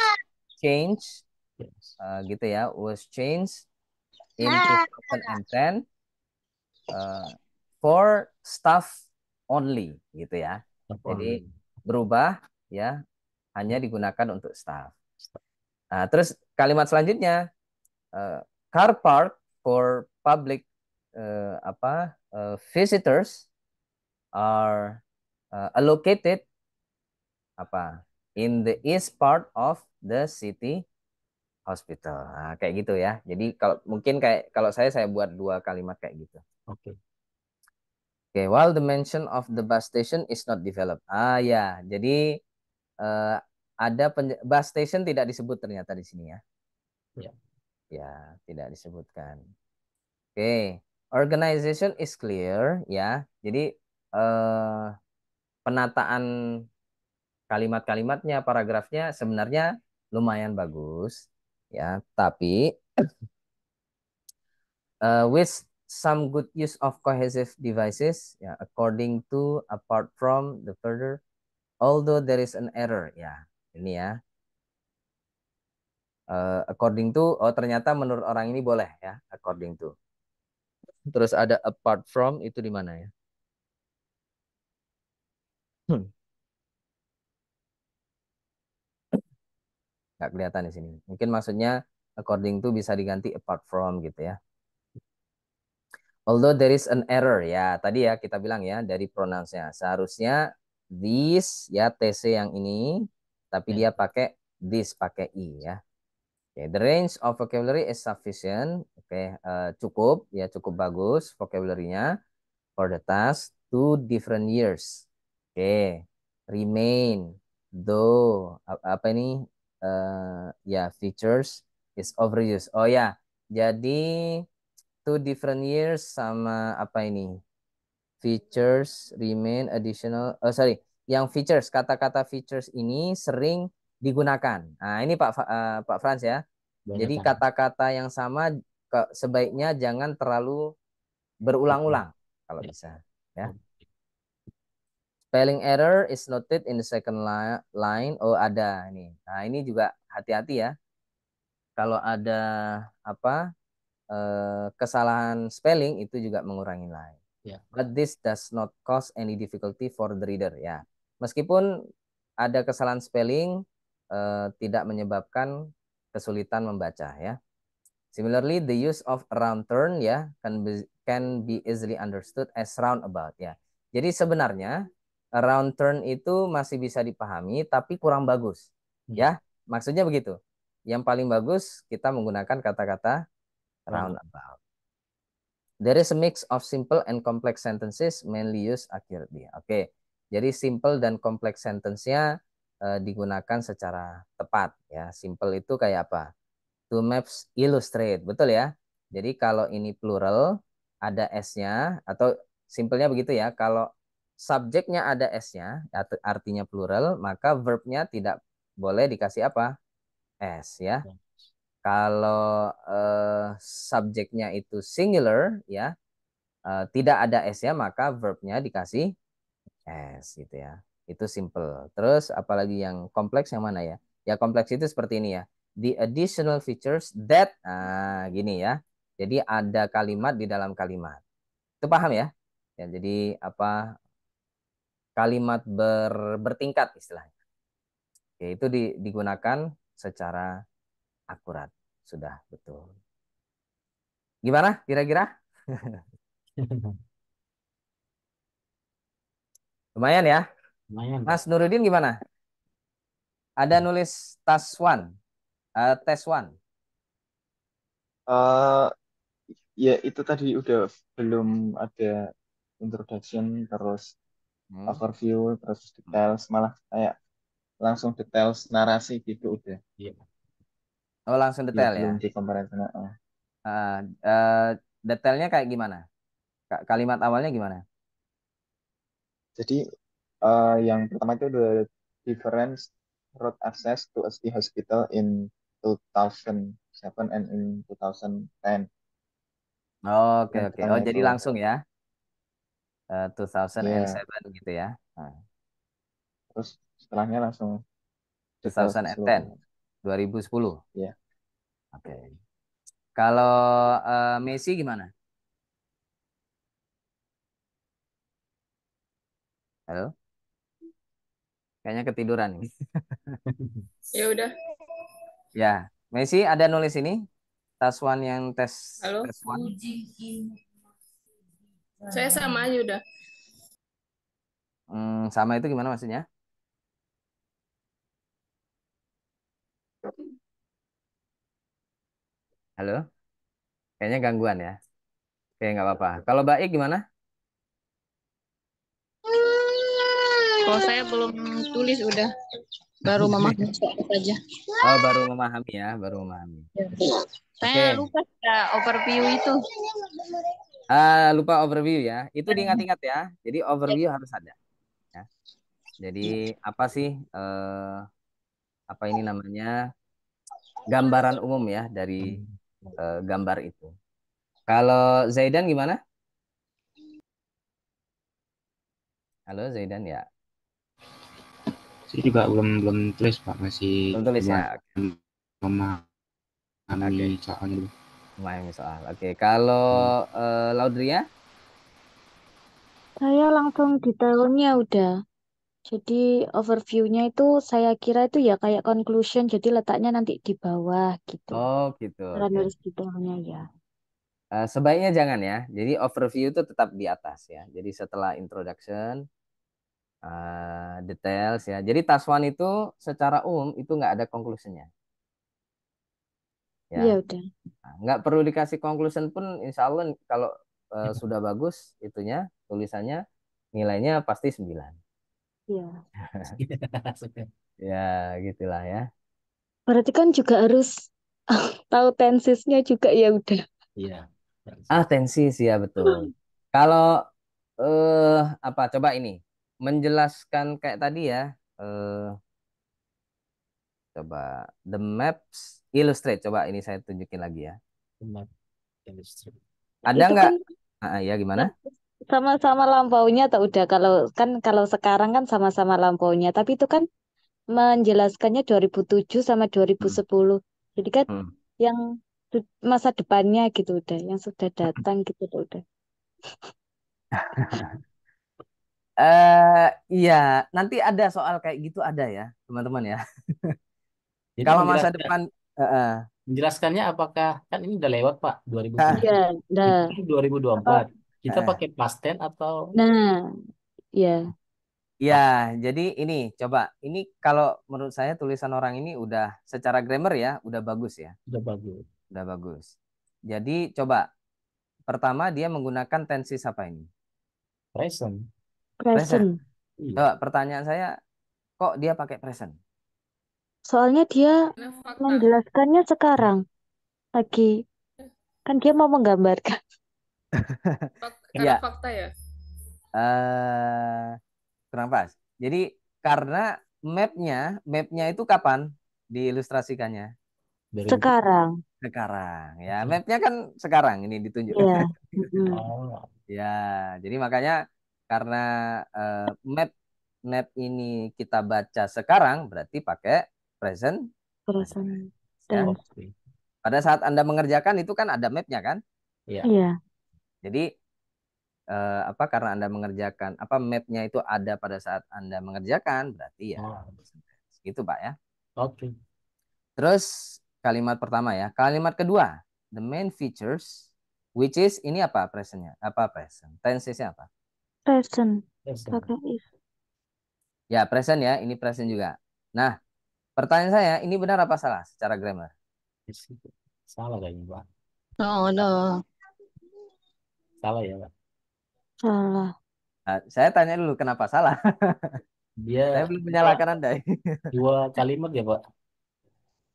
A: changed
C: Yes.
A: gitu ya, was changed in 2010 for staff only gitu ya. Jadi berubah ya, hanya digunakan untuk staff. Nah, terus kalimat selanjutnya car park for public visitors are allocated in the east part of the city hospital. Nah, kayak gitu ya. Jadi kalau saya buat dua kalimat kayak gitu.
C: Oke.
A: Oke, while the mention of the bus station is not developed. Ya, jadi ada bus station tidak disebut ternyata di sini ya.
C: Ya.
A: Ya, tidak disebutkan. Oke, organization is clear ya. Jadi penataan kalimat-kalimatnya, paragrafnya sebenarnya lumayan bagus ya, tapi with some good use of cohesive devices ya, according to, apart from, the further, although there is an error ya. Ini ya. According to, ternyata menurut orang ini boleh ya, according to. Terus ada apart from, itu di mana ya? Nggak kelihatan di sini. Mungkin maksudnya according to bisa diganti apart from gitu ya. Although there is an error ya, tadi ya kita bilang ya dari pronounce-nya. Seharusnya this ya TC yang ini, tapi dia pakai this, pakai i ya. Okay, the range of vocabulary is sufficient. Oke, cukup ya, cukup bagus vocabulary-nya for the task 2 different years. Oke, remain, though apa ini ya features is overused. Oh ya, jadi 2 different years sama apa ini? Features, remain, additional. Oh sorry, yang features, kata-kata features ini sering digunakan. Nah ini Pak Frans ya. Jadi kata-kata yang sama sebaiknya jangan terlalu berulang-ulang kalau bisa. Ya. Spelling error is noted in the second line. Oh ada ini. Nah ini juga hati-hati ya. Kalau ada kesalahan spelling itu juga mengurangi line. Yeah. But this does not cause any difficulty for the reader. Ya, meskipun ada kesalahan spelling, tidak menyebabkan kesulitan membaca. Ya. Similarly, the use of around turn ya can be easily understood as roundabout. Ya. Jadi sebenarnya around turn itu masih bisa dipahami, tapi kurang bagus. Ya, maksudnya begitu. yang paling bagus kita menggunakan kata-kata roundabout. There is a mix of simple and complex sentences mainly used accurately. Oke, jadi simple dan complex sentence-nya digunakan secara tepat ya. Simple itu kayak apa? To maps illustrate, betul ya. Jadi kalau ini plural ada S-nya atau simpelnya begitu ya. Kalau subjeknya ada S-nya artinya plural, maka verbnya tidak boleh dikasih apa? S ya. Kalau subjeknya itu singular ya, tidak ada S-nya maka verbnya dikasih S gitu ya. Itu simple. Terus apalagi yang kompleks yang mana ya? Ya kompleks itu seperti ini ya. The additional features that gini ya. Jadi ada kalimat di dalam kalimat. Itu paham ya? Ya jadi apa kalimat bertingkat istilahnya. Oke, itu digunakan secara akurat. Sudah betul. Gimana kira-kira? Lumayan ya.
C: Lumayan.
A: Mas Nuruddin gimana? Ada nulis task one, tes one.
B: Ya itu tadi udah belum ada introduction, terus overview, terus details, malah kayak langsung details narasi gitu udah.
C: Iya.
A: Oh langsung
B: Ya
A: detail ya.
B: belum di comparison.
A: Detailnya kayak gimana? Kalimat awalnya gimana?
B: Jadi yang pertama itu the difference road access to ST Hospital in 2007 and in 2010.
A: Oke
B: Yang
A: oke.
B: pertama
A: Oh
B: itu
A: jadi langsung ya.
B: ya,
A: 2007 gitu ya.
B: terus setelahnya langsung detail
A: 2010.
B: seluruhnya.
A: 2010.
B: Ya.
A: Oke. Kalau Messi gimana? Halo? Kayaknya ketiduran ini.
E: Ya udah.
A: Ya, Messi ada nulis ini. Task one yang tes
E: Halo.
A: one.
E: Saya sama aja udah.
A: Sama itu gimana maksudnya? Halo? Kayaknya gangguan ya. Oke, nggak apa-apa. Kalau Baik gimana?
F: Kalau saya belum tulis udah, baru memahami soal saja.
A: Oh, baru memahami ya, baru memahami.
F: Saya
A: Oke.
F: lupa ya overview itu.
A: Lupa overview ya. Itu diingat-ingat ya. Jadi overview harus ada. Ya. Jadi apa sih apa ini namanya gambaran umum ya dari gambar itu. Kalau Zaidan gimana? Halo Zaidan ya.
G: Saya juga belum tulis Pak, masih
A: Belum tulis ya.
G: memahami soalnya dulu.
A: Memahami soal. Oke. Kalau Laudria?
D: Saya langsung detailnya udah. Jadi overview-nya itu saya kira itu ya kayak conclusion, jadi letaknya nanti di bawah gitu.
A: Oh gitu.
D: Cara
A: Oke.
D: nulis detailnya ya.
A: Sebaiknya jangan ya. Jadi overview itu tetap di atas ya. Jadi setelah introduction, details ya. Jadi task one itu secara umum itu nggak ada conclusionnya. Ya,
D: Iya udah.
A: nggak perlu dikasih conclusion pun, insya Allah kalau sudah bagus itunya tulisannya nilainya pasti 9.
D: Iya.
A: Ya, gitulah ya.
D: Berarti kan juga harus tahu tensesnya juga ya udah.
C: Iya.
A: Tensis ya betul. Kalau apa coba ini menjelaskan kayak tadi ya. Coba the maps illustrate. Coba ini saya tunjukin lagi ya. Ada
D: Itu
A: nggak?
D: kan
A: Ya gimana?
D: sama-sama lampaunya atau udah kalau sekarang kan sama-sama lampaunya, tapi itu kan menjelaskannya 2007 sama 2010. Jadi kan
A: Hmm.
D: yang masa depannya gitu udah, yang sudah datang gitu udah.
A: Iya, nanti ada soal kayak gitu ada ya, teman-teman ya.
C: Jadi
A: Kalau masa depan,
C: menjelaskannya apakah kan ini udah lewat Pak 2007.
D: Iya, dah.
C: Itu 2024. Kita pakai past tense atau
D: Nah, ya.
A: Ya, jadi ini coba ini kalau menurut saya tulisan orang ini udah secara grammar ya, udah bagus ya,
C: Udah bagus.
A: udah bagus. Jadi coba pertama dia menggunakan tenses apa ini?
C: Present.
A: Present.
D: Present.
C: Iya.
A: Coba pertanyaan saya, kok dia pakai present?
D: Soalnya dia
E: Karena fakta.
D: menjelaskannya sekarang. Lagi. Kan dia mau menggambarkan.
E: Karena
A: Iya,
E: fakta ya.
A: kurang pas. Jadi karena mapnya itu kapan diilustrasikannya?
D: Sekarang.
A: Sekarang ya, mapnya kan sekarang ini ditunjukkan.
D: Iya. Mm-mm.
C: Oh,
A: Ya, jadi makanya karena map map ini kita baca sekarang berarti pakai present tense
D: Present
A: ya.
D: tense.
C: oke.
A: Pada saat Anda mengerjakan itu kan ada mapnya kan?
C: Iya.
D: Iya.
A: Jadi apa karena Anda mengerjakan apa mapnya itu ada pada saat Anda mengerjakan berarti ya
C: Oh,
A: present tense. Gitu Pak ya.
C: oke.
A: Terus kalimat pertama ya. Kalimat kedua, the main features which is ini apa presentnya? Apa present? Tense-nya apa?
D: Present.
C: Present.
D: Pakai is.
A: Ya, present ya. Ini present juga. Nah, pertanyaan saya, ini benar apa salah secara grammar?
C: Salah kayaknya, Pak.
F: Oh, no.
C: Salah ya, Pak.
D: Salah.
A: Nah, saya tanya dulu kenapa salah.
C: Dia
A: Saya belum
C: dua,
A: menyalahkan Anda.
C: dua kalimat ya, Pak.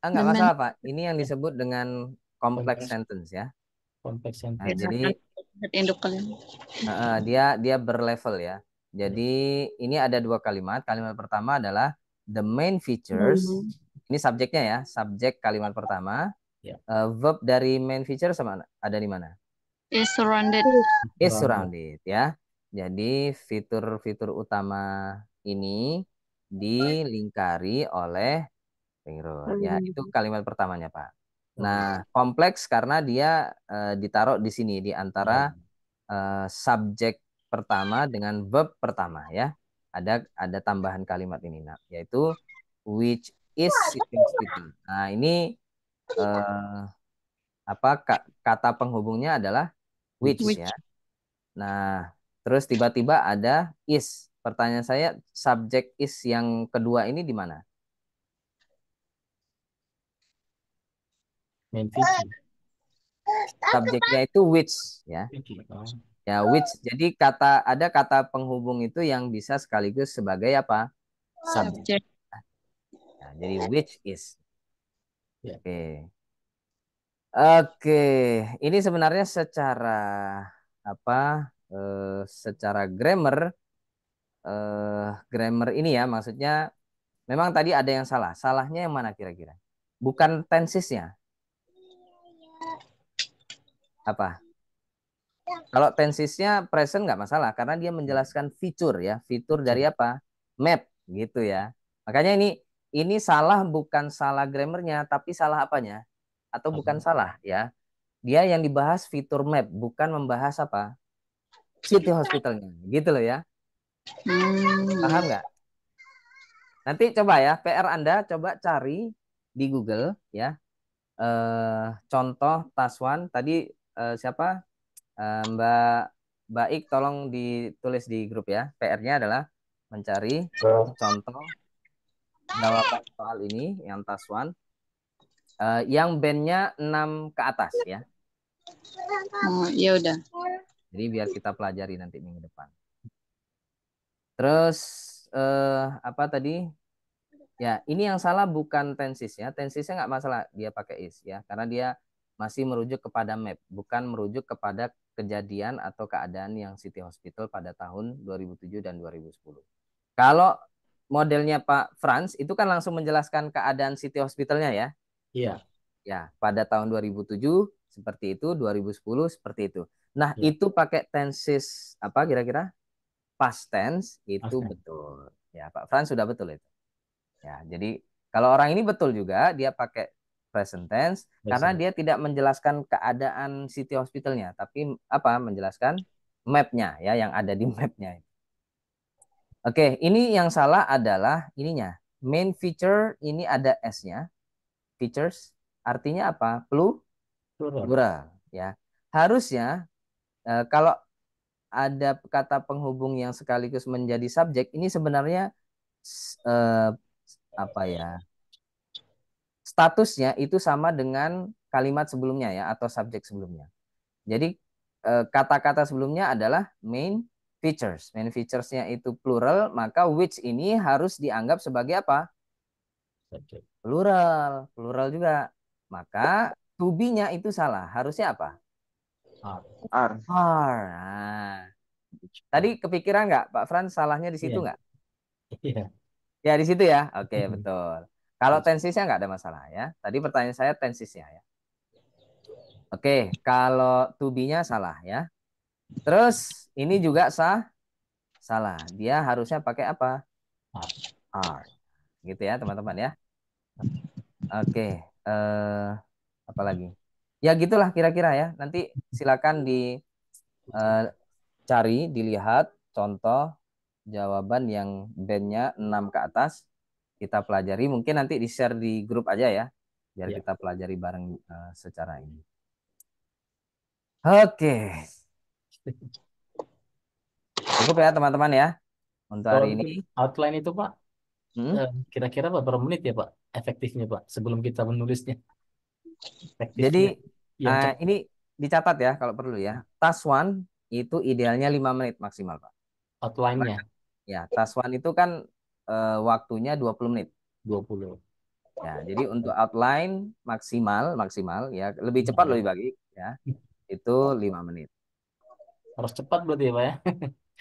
A: Enggak
F: The man
A: masalah, Pak. Ini yang disebut dengan complex
C: Kompleks,
A: sentence ya.
C: kompleks
A: Nah,
C: sentence.
A: jadi
F: induk kalian.
A: dia dia berlevel ya. Jadi ini ada dua kalimat. Kalimat pertama adalah the main features. Ini subjeknya ya, subjek kalimat pertama.
C: Ya.
A: Verb dari main feature sama ada di mana?
F: Is surrounded.
A: Is surrounded ya. Jadi fitur-fitur utama ini dilingkari oleh ring road. Ya, itu kalimat pertamanya, Pak. Nah, kompleks karena dia ditaruh di sini di antara subjek pertama dengan verb pertama ya. Ada tambahan kalimat ini nah, yaitu which is sitting hospital. Nah, ini apa kata penghubungnya adalah which
F: Which.
A: ya. Nah, terus tiba-tiba ada is. Pertanyaan saya, subjek is yang kedua ini di mana?
C: Main feature.
A: Subjeknya itu which ya.
C: Oh,
A: Ya, which. Jadi ada kata penghubung itu yang bisa sekaligus sebagai apa? Subjek.
F: Subject.
A: Nah, jadi which is.
C: ya.
A: Oke. Oke, ini sebenarnya secara apa? Secara grammar ini ya, maksudnya memang tadi ada yang salah. Salahnya yang mana kira-kira? Bukan tensesnya. Apa? Kalau tensesnya present nggak masalah karena dia menjelaskan fitur ya, fitur dari apa? Map gitu ya. Makanya ini salah bukan salah grammarnya, tapi salah apanya? Atau bukan salah ya? Dia yang dibahas fitur map, bukan membahas apa? City hospitalnya, gitu loh ya. Paham nggak? Nanti coba ya, PR Anda coba cari di Google ya. Contoh Taswan tadi siapa? Mbak Baik tolong ditulis di grup ya. PR-nya adalah mencari contoh jawaban soal ini yang Taswan yang bandnya 6 ke atas ya.
F: Oh, ya udah.
A: Jadi biar kita pelajari nanti minggu depan. Terus apa tadi? Ya, ini yang salah bukan tensesnya. Tensesnya nggak masalah dia pakai is ya, karena dia masih merujuk kepada map, bukan merujuk kepada kejadian atau keadaan yang City Hospital pada tahun 2007 dan 2010. Kalau modelnya Pak Franz itu kan langsung menjelaskan keadaan City Hospitalnya ya.
C: Iya.
A: Ya, pada tahun 2007 seperti itu, 2010 seperti itu. Nah,
C: Ya.
A: itu pakai tenses apa kira-kira? Past tense itu
C: Past tense.
A: betul. Ya, Pak Franz sudah betul itu. Ya, jadi kalau orang ini betul juga dia pakai present tense karena dia tidak menjelaskan keadaan City Hospitalnya, tapi apa? Menjelaskan mapnya ya yang ada di mapnya. Oke, ini yang salah adalah ininya. Main feature ini ada S-nya. Features artinya apa? Plural ya. Harusnya kalau ada kata penghubung yang sekaligus menjadi subjek, ini sebenarnya apa ya? Statusnya itu sama dengan kalimat sebelumnya ya atau subjek sebelumnya. Jadi kata-kata sebelumnya adalah main features. Main featuresnya itu plural, maka which ini harus dianggap sebagai apa? Plural, plural juga. Maka to be-nya itu salah. Harusnya apa?
B: Are.
A: Are. Nah, tadi kepikiran nggak, Pak Frans, salahnya di situ
C: Iya.
A: nggak?
C: Iya.
A: Ya di situ ya. Oke, betul. Kalau tensisnya nggak ada masalah ya. Tadi pertanyaan saya tensisnya ya. Oke, kalau to be-nya salah ya. Terus ini juga salah. Dia harusnya pakai apa? Are. Gitu ya, teman-teman ya. Oke, apa lagi? Ya gitulah kira-kira ya. Nanti silakan dicari, dilihat contoh jawaban yang bandnya 6 ke atas. Kita pelajari. Mungkin nanti di-share di grup aja ya. Biar
C: Ya.
A: kita pelajari bareng secara ini. Oke. Cukup ya teman-teman ya. Untuk
C: Kalau
A: hari ini.
C: bikin outline itu Pak,
A: Hmm?
C: kira-kira berapa menit ya Pak efektifnya Pak sebelum kita menulisnya?
A: Jadi
C: Efektifnya yang cepat.
A: ini dicatat ya kalau perlu ya. Task one itu idealnya 5 menit maksimal, Pak.
C: Outline-nya
A: Ya, task one itu kan waktunya 20 menit.
C: 20.
A: Ya, jadi untuk outline maksimal ya, lebih cepat lebih baik ya. Itu 5 menit.
C: Harus cepat berarti ya Pak ya?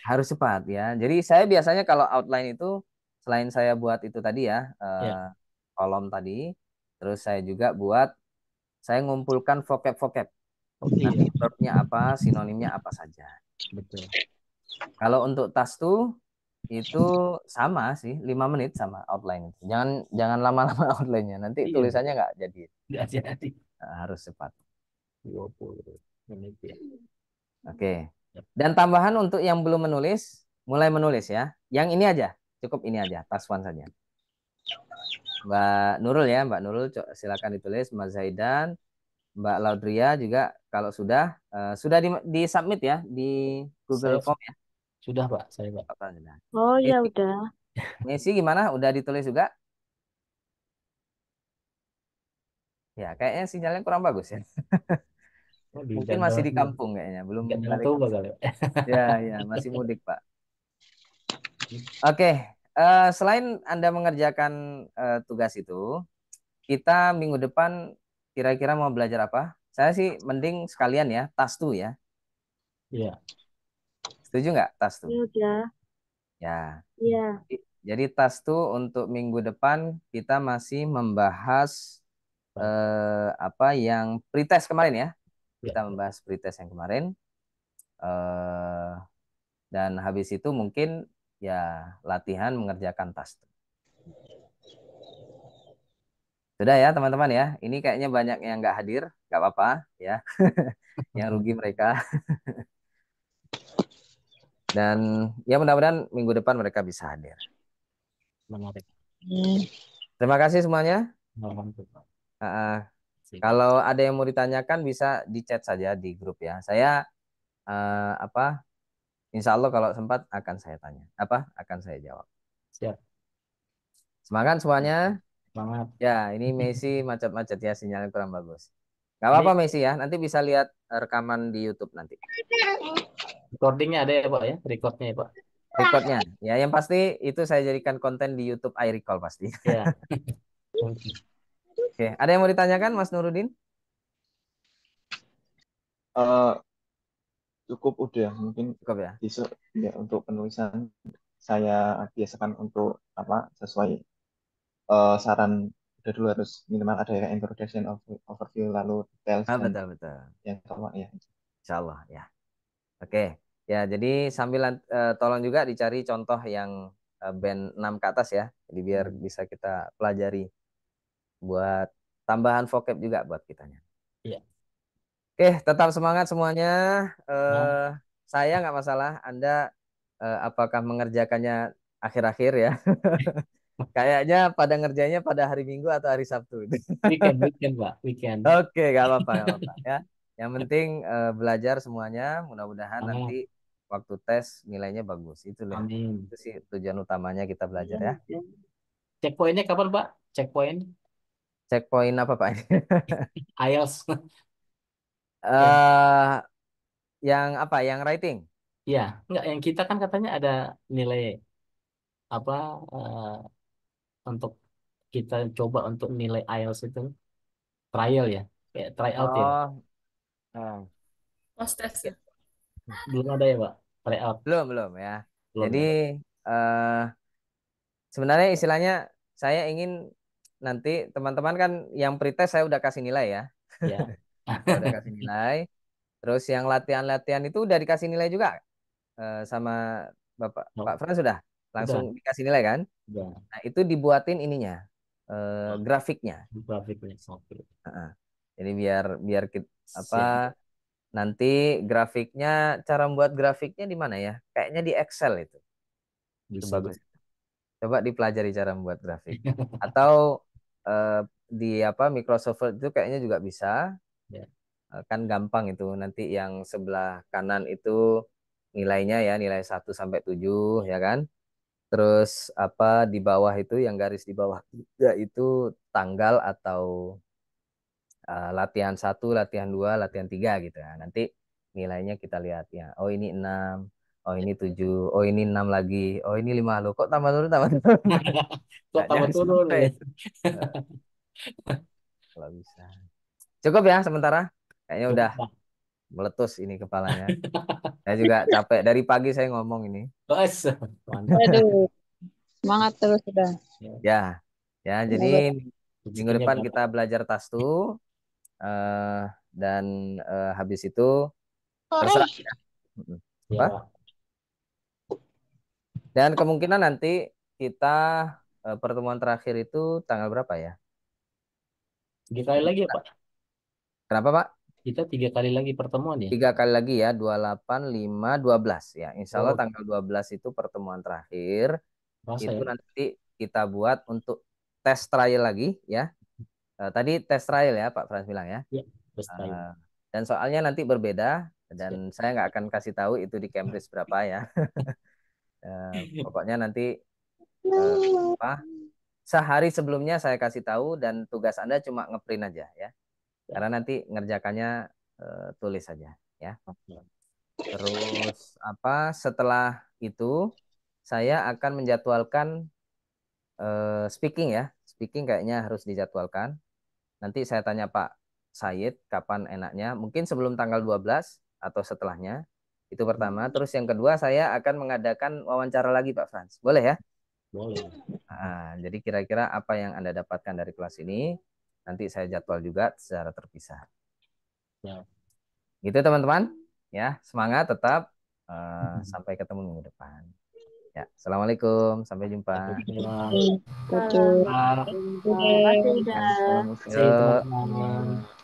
A: Harus cepat ya. Jadi saya biasanya kalau outline itu selain saya buat itu tadi ya,
C: Ya.
A: kolom tadi, terus saya juga saya ngumpulkan vocab-vocab.
C: Iya,
A: Nanti verbnya apa, sinonimnya apa saja.
C: betul.
A: Kalau untuk task two itu sama sih, 5 menit sama outline. Jangan jangan lama-lama outline-nya. Nanti
C: Iya,
A: tulisannya nggak jadi.
C: nggak jadi.
A: Harus cepat.
C: 20 menit ya.
A: Oke.
C: Yap.
A: Dan tambahan untuk yang belum menulis, mulai menulis ya. Yang ini aja, cukup ini aja, task one saja. Mbak Nurul ya, Mbak Nurul silakan ditulis. Mbak Zaidan, Mbak Laudria juga kalau sudah di submit ya di Google
C: Saya
A: Form ya.
C: sudah Pak, saya Pak.
A: Apa sudah?
D: Oh ya
A: Messi,
D: udah.
A: Messi gimana? Udah ditulis juga? Ya, kayaknya sinyalnya kurang bagus ya.
C: Oh, di
A: Mungkin
C: Danau,
A: masih di kampung kayaknya, belum
C: Danau
A: balik.
C: Toba kali Pak.
A: Ya, ya, masih mudik, Pak. Oke, selain Anda mengerjakan tugas itu, kita minggu depan kira-kira mau belajar apa? Saya sih mending sekalian ya, tas tuh ya.
C: Iya.
A: Setuju nggak tas tuh?
D: Ya udah.
A: Ya.
D: Iya.
A: Jadi tas tuh untuk minggu depan kita masih membahas apa yang pretest kemarin ya.
C: Ya.
A: Kita membahas pretest yang kemarin. Eh, dan habis itu mungkin ya latihan mengerjakan tas. Sudah ya teman-teman ya. Ini kayaknya banyak yang nggak hadir, nggak apa-apa ya. Yang rugi mereka. Dan ya mudah-mudahan minggu depan mereka bisa hadir.
C: Menarik.
A: Terima kasih semuanya.
C: Alhamdulillah. Sip.
A: Kalau ada yang mau ditanyakan bisa di chat saja di grup ya. Saya apa? Insya Allah kalau sempat akan saya tanya. Akan saya jawab.
C: Siap.
A: Semangat semuanya.
C: Semangat.
A: Ya, ini Messi macet-macet ya sinyalnya kurang bagus. Gak
C: Ini
A: apa-apa Messi ya. Nanti bisa lihat rekaman di YouTube nanti.
C: recordingnya ada ya Pak ya? Recordnya ya Pak?
A: Recordnya. Ya, yang pasti itu saya jadikan konten di YouTube iRecall pasti.
C: Ya.
A: Oke, ada yang mau ditanyakan Mas Nurudin?
B: Cukup udah mungkin
A: Cukup ya.
B: besok ya untuk penulisan saya biasakan untuk apa sesuai saran udah dulu harus minimal ada ya introduction overview lalu details dan
A: Betul betul.
B: yang sama ya.
A: Insya Allah ya. Oke, ya jadi sambil tolong juga dicari contoh yang band 6 ke atas ya. Jadi biar bisa kita pelajari buat tambahan vocab juga buat kitanya.
C: Iya.
A: Oke, tetap semangat semuanya.
C: Nah,
A: Saya nggak masalah. Anda apakah mengerjakannya akhir-akhir ya? Kayaknya pada ngerjainnya pada hari Minggu atau hari Sabtu.
C: weekend Pak, weekend.
A: Oke, nggak apa-apa ya. Yang penting belajar semuanya. Mudah-mudahan nanti
C: Semangat.
A: waktu tes nilainya bagus. Itu loh.
C: Amin.
A: Itu sih tujuan utamanya kita belajar ya.
C: Checkpointnya kapan Pak? Checkpoint
A: Checkpoint apa Pak?
C: IELTS. Ya,
A: eh yang apa? Yang writing?
C: ya, enggak. Yang kita kan katanya ada nilai apa untuk kita coba untuk nilai IELTS itu trial ya, kayak try out ya, Pak.
A: Oh, oh.
E: Post test ya.
C: Belum ada ya Pak, try out
A: Belum ya.
C: belum
A: Jadi
C: ya.
A: eh sebenarnya istilahnya saya ingin nanti teman-teman kan yang pretest saya udah kasih nilai ya.
C: Ya.
A: Saya udah kasih nilai. Terus yang latihan-latihan itu udah dikasih nilai juga sama Bapak Pak
C: Oh,
A: Frans sudah langsung
C: udah,
A: dikasih nilai kan?
C: udah.
A: Nah, itu dibuatin ininya
C: Oh,
A: grafiknya.
C: grafiknya oke.
A: Heeh. Jadi biar biar kita, apa
C: Siap.
A: nanti grafiknya cara membuat grafiknya di mana ya? Kayaknya di Excel itu. Itu
C: Bisa
A: bagus.
C: tuh.
A: Coba dipelajari cara membuat grafik. Atau eh, di apa Microsoft Word itu kayaknya juga bisa.
C: Ya.
A: Kan gampang itu. Nanti yang sebelah kanan itu nilainya ya, nilai 1 sampai 7 ya kan. Terus apa di bawah itu yang garis di bawah ya itu tanggal atau latihan 1, latihan 2, latihan 3 gitu ya. Nanti nilainya kita lihat ya. Oh ini 6, oh ini 7, oh ini 6 lagi, oh ini 5. Loh kok tambah turun tambah turun.
C: Kok
A: Nah,
C: tambah
A: jangan
C: turun
A: sampai
C: ya?
A: itu. Eh, Kalau bisa. Cukup ya sementara. Kayaknya udah
C: Cukup Pak.
A: meletus ini kepalanya. Saya juga capek. Dari pagi saya ngomong ini.
C: Bos, mantap.
F: Aduh, semangat terus sudah.
C: Ya,
A: Ya, ya. Jadi
F: Semoga
A: minggu
C: rezekinya
A: depan kita
C: berapa?
A: belajar tastu eh, dan habis itu terserah. Mm-mm.
C: Ya
A: Apa?
C: Pak.
A: Dan kemungkinan nanti kita pertemuan terakhir itu tanggal berapa ya?
C: 3 kali lagi ya Pak.
A: Kenapa Pak?
C: Kita 3 kali lagi pertemuan ya.
A: 3 kali lagi ya, 28, 5, 12 ya. Insya Allah
C: Oh,
A: tanggal 12 itu pertemuan terakhir.
C: masa
A: Itu
C: ya?
A: nanti kita buat untuk tes trial lagi ya. Tadi tes trial ya Pak Frans bilang ya.
C: Ya, terus try.
A: Eh, dan soalnya nanti berbeda dan
C: Siap.
A: saya nggak akan kasih tahu itu di Cambridge berapa ya. Pokoknya nanti eh, apa sehari sebelumnya saya kasih tahu dan tugas Anda cuma ngeprint aja ya. Karena nanti ngerjakannya tulis saja ya. Terus apa setelah itu saya akan menjadwalkan speaking ya. Speaking kayaknya harus dijadwalkan. Nanti saya tanya Pak Said kapan enaknya. Mungkin sebelum tanggal 12 atau setelahnya. Itu pertama. Terus yang kedua saya akan mengadakan wawancara lagi Pak Frans. Boleh ya?
C: Boleh.
A: Jadi kira-kira apa yang Anda dapatkan dari kelas ini nanti saya jadwal juga secara terpisah.
C: Ya.
A: Gitu teman-teman. Ya, semangat tetap. Sampai ketemu minggu depan. Ya, assalamualaikum. Sampai jumpa.
C: Waalaikumsalam.
F: betul.
C: Pak.
D: Terima kasih udah.
B: Assalamualaikum.
C: Saya
A: Yuk.
C: teman-teman.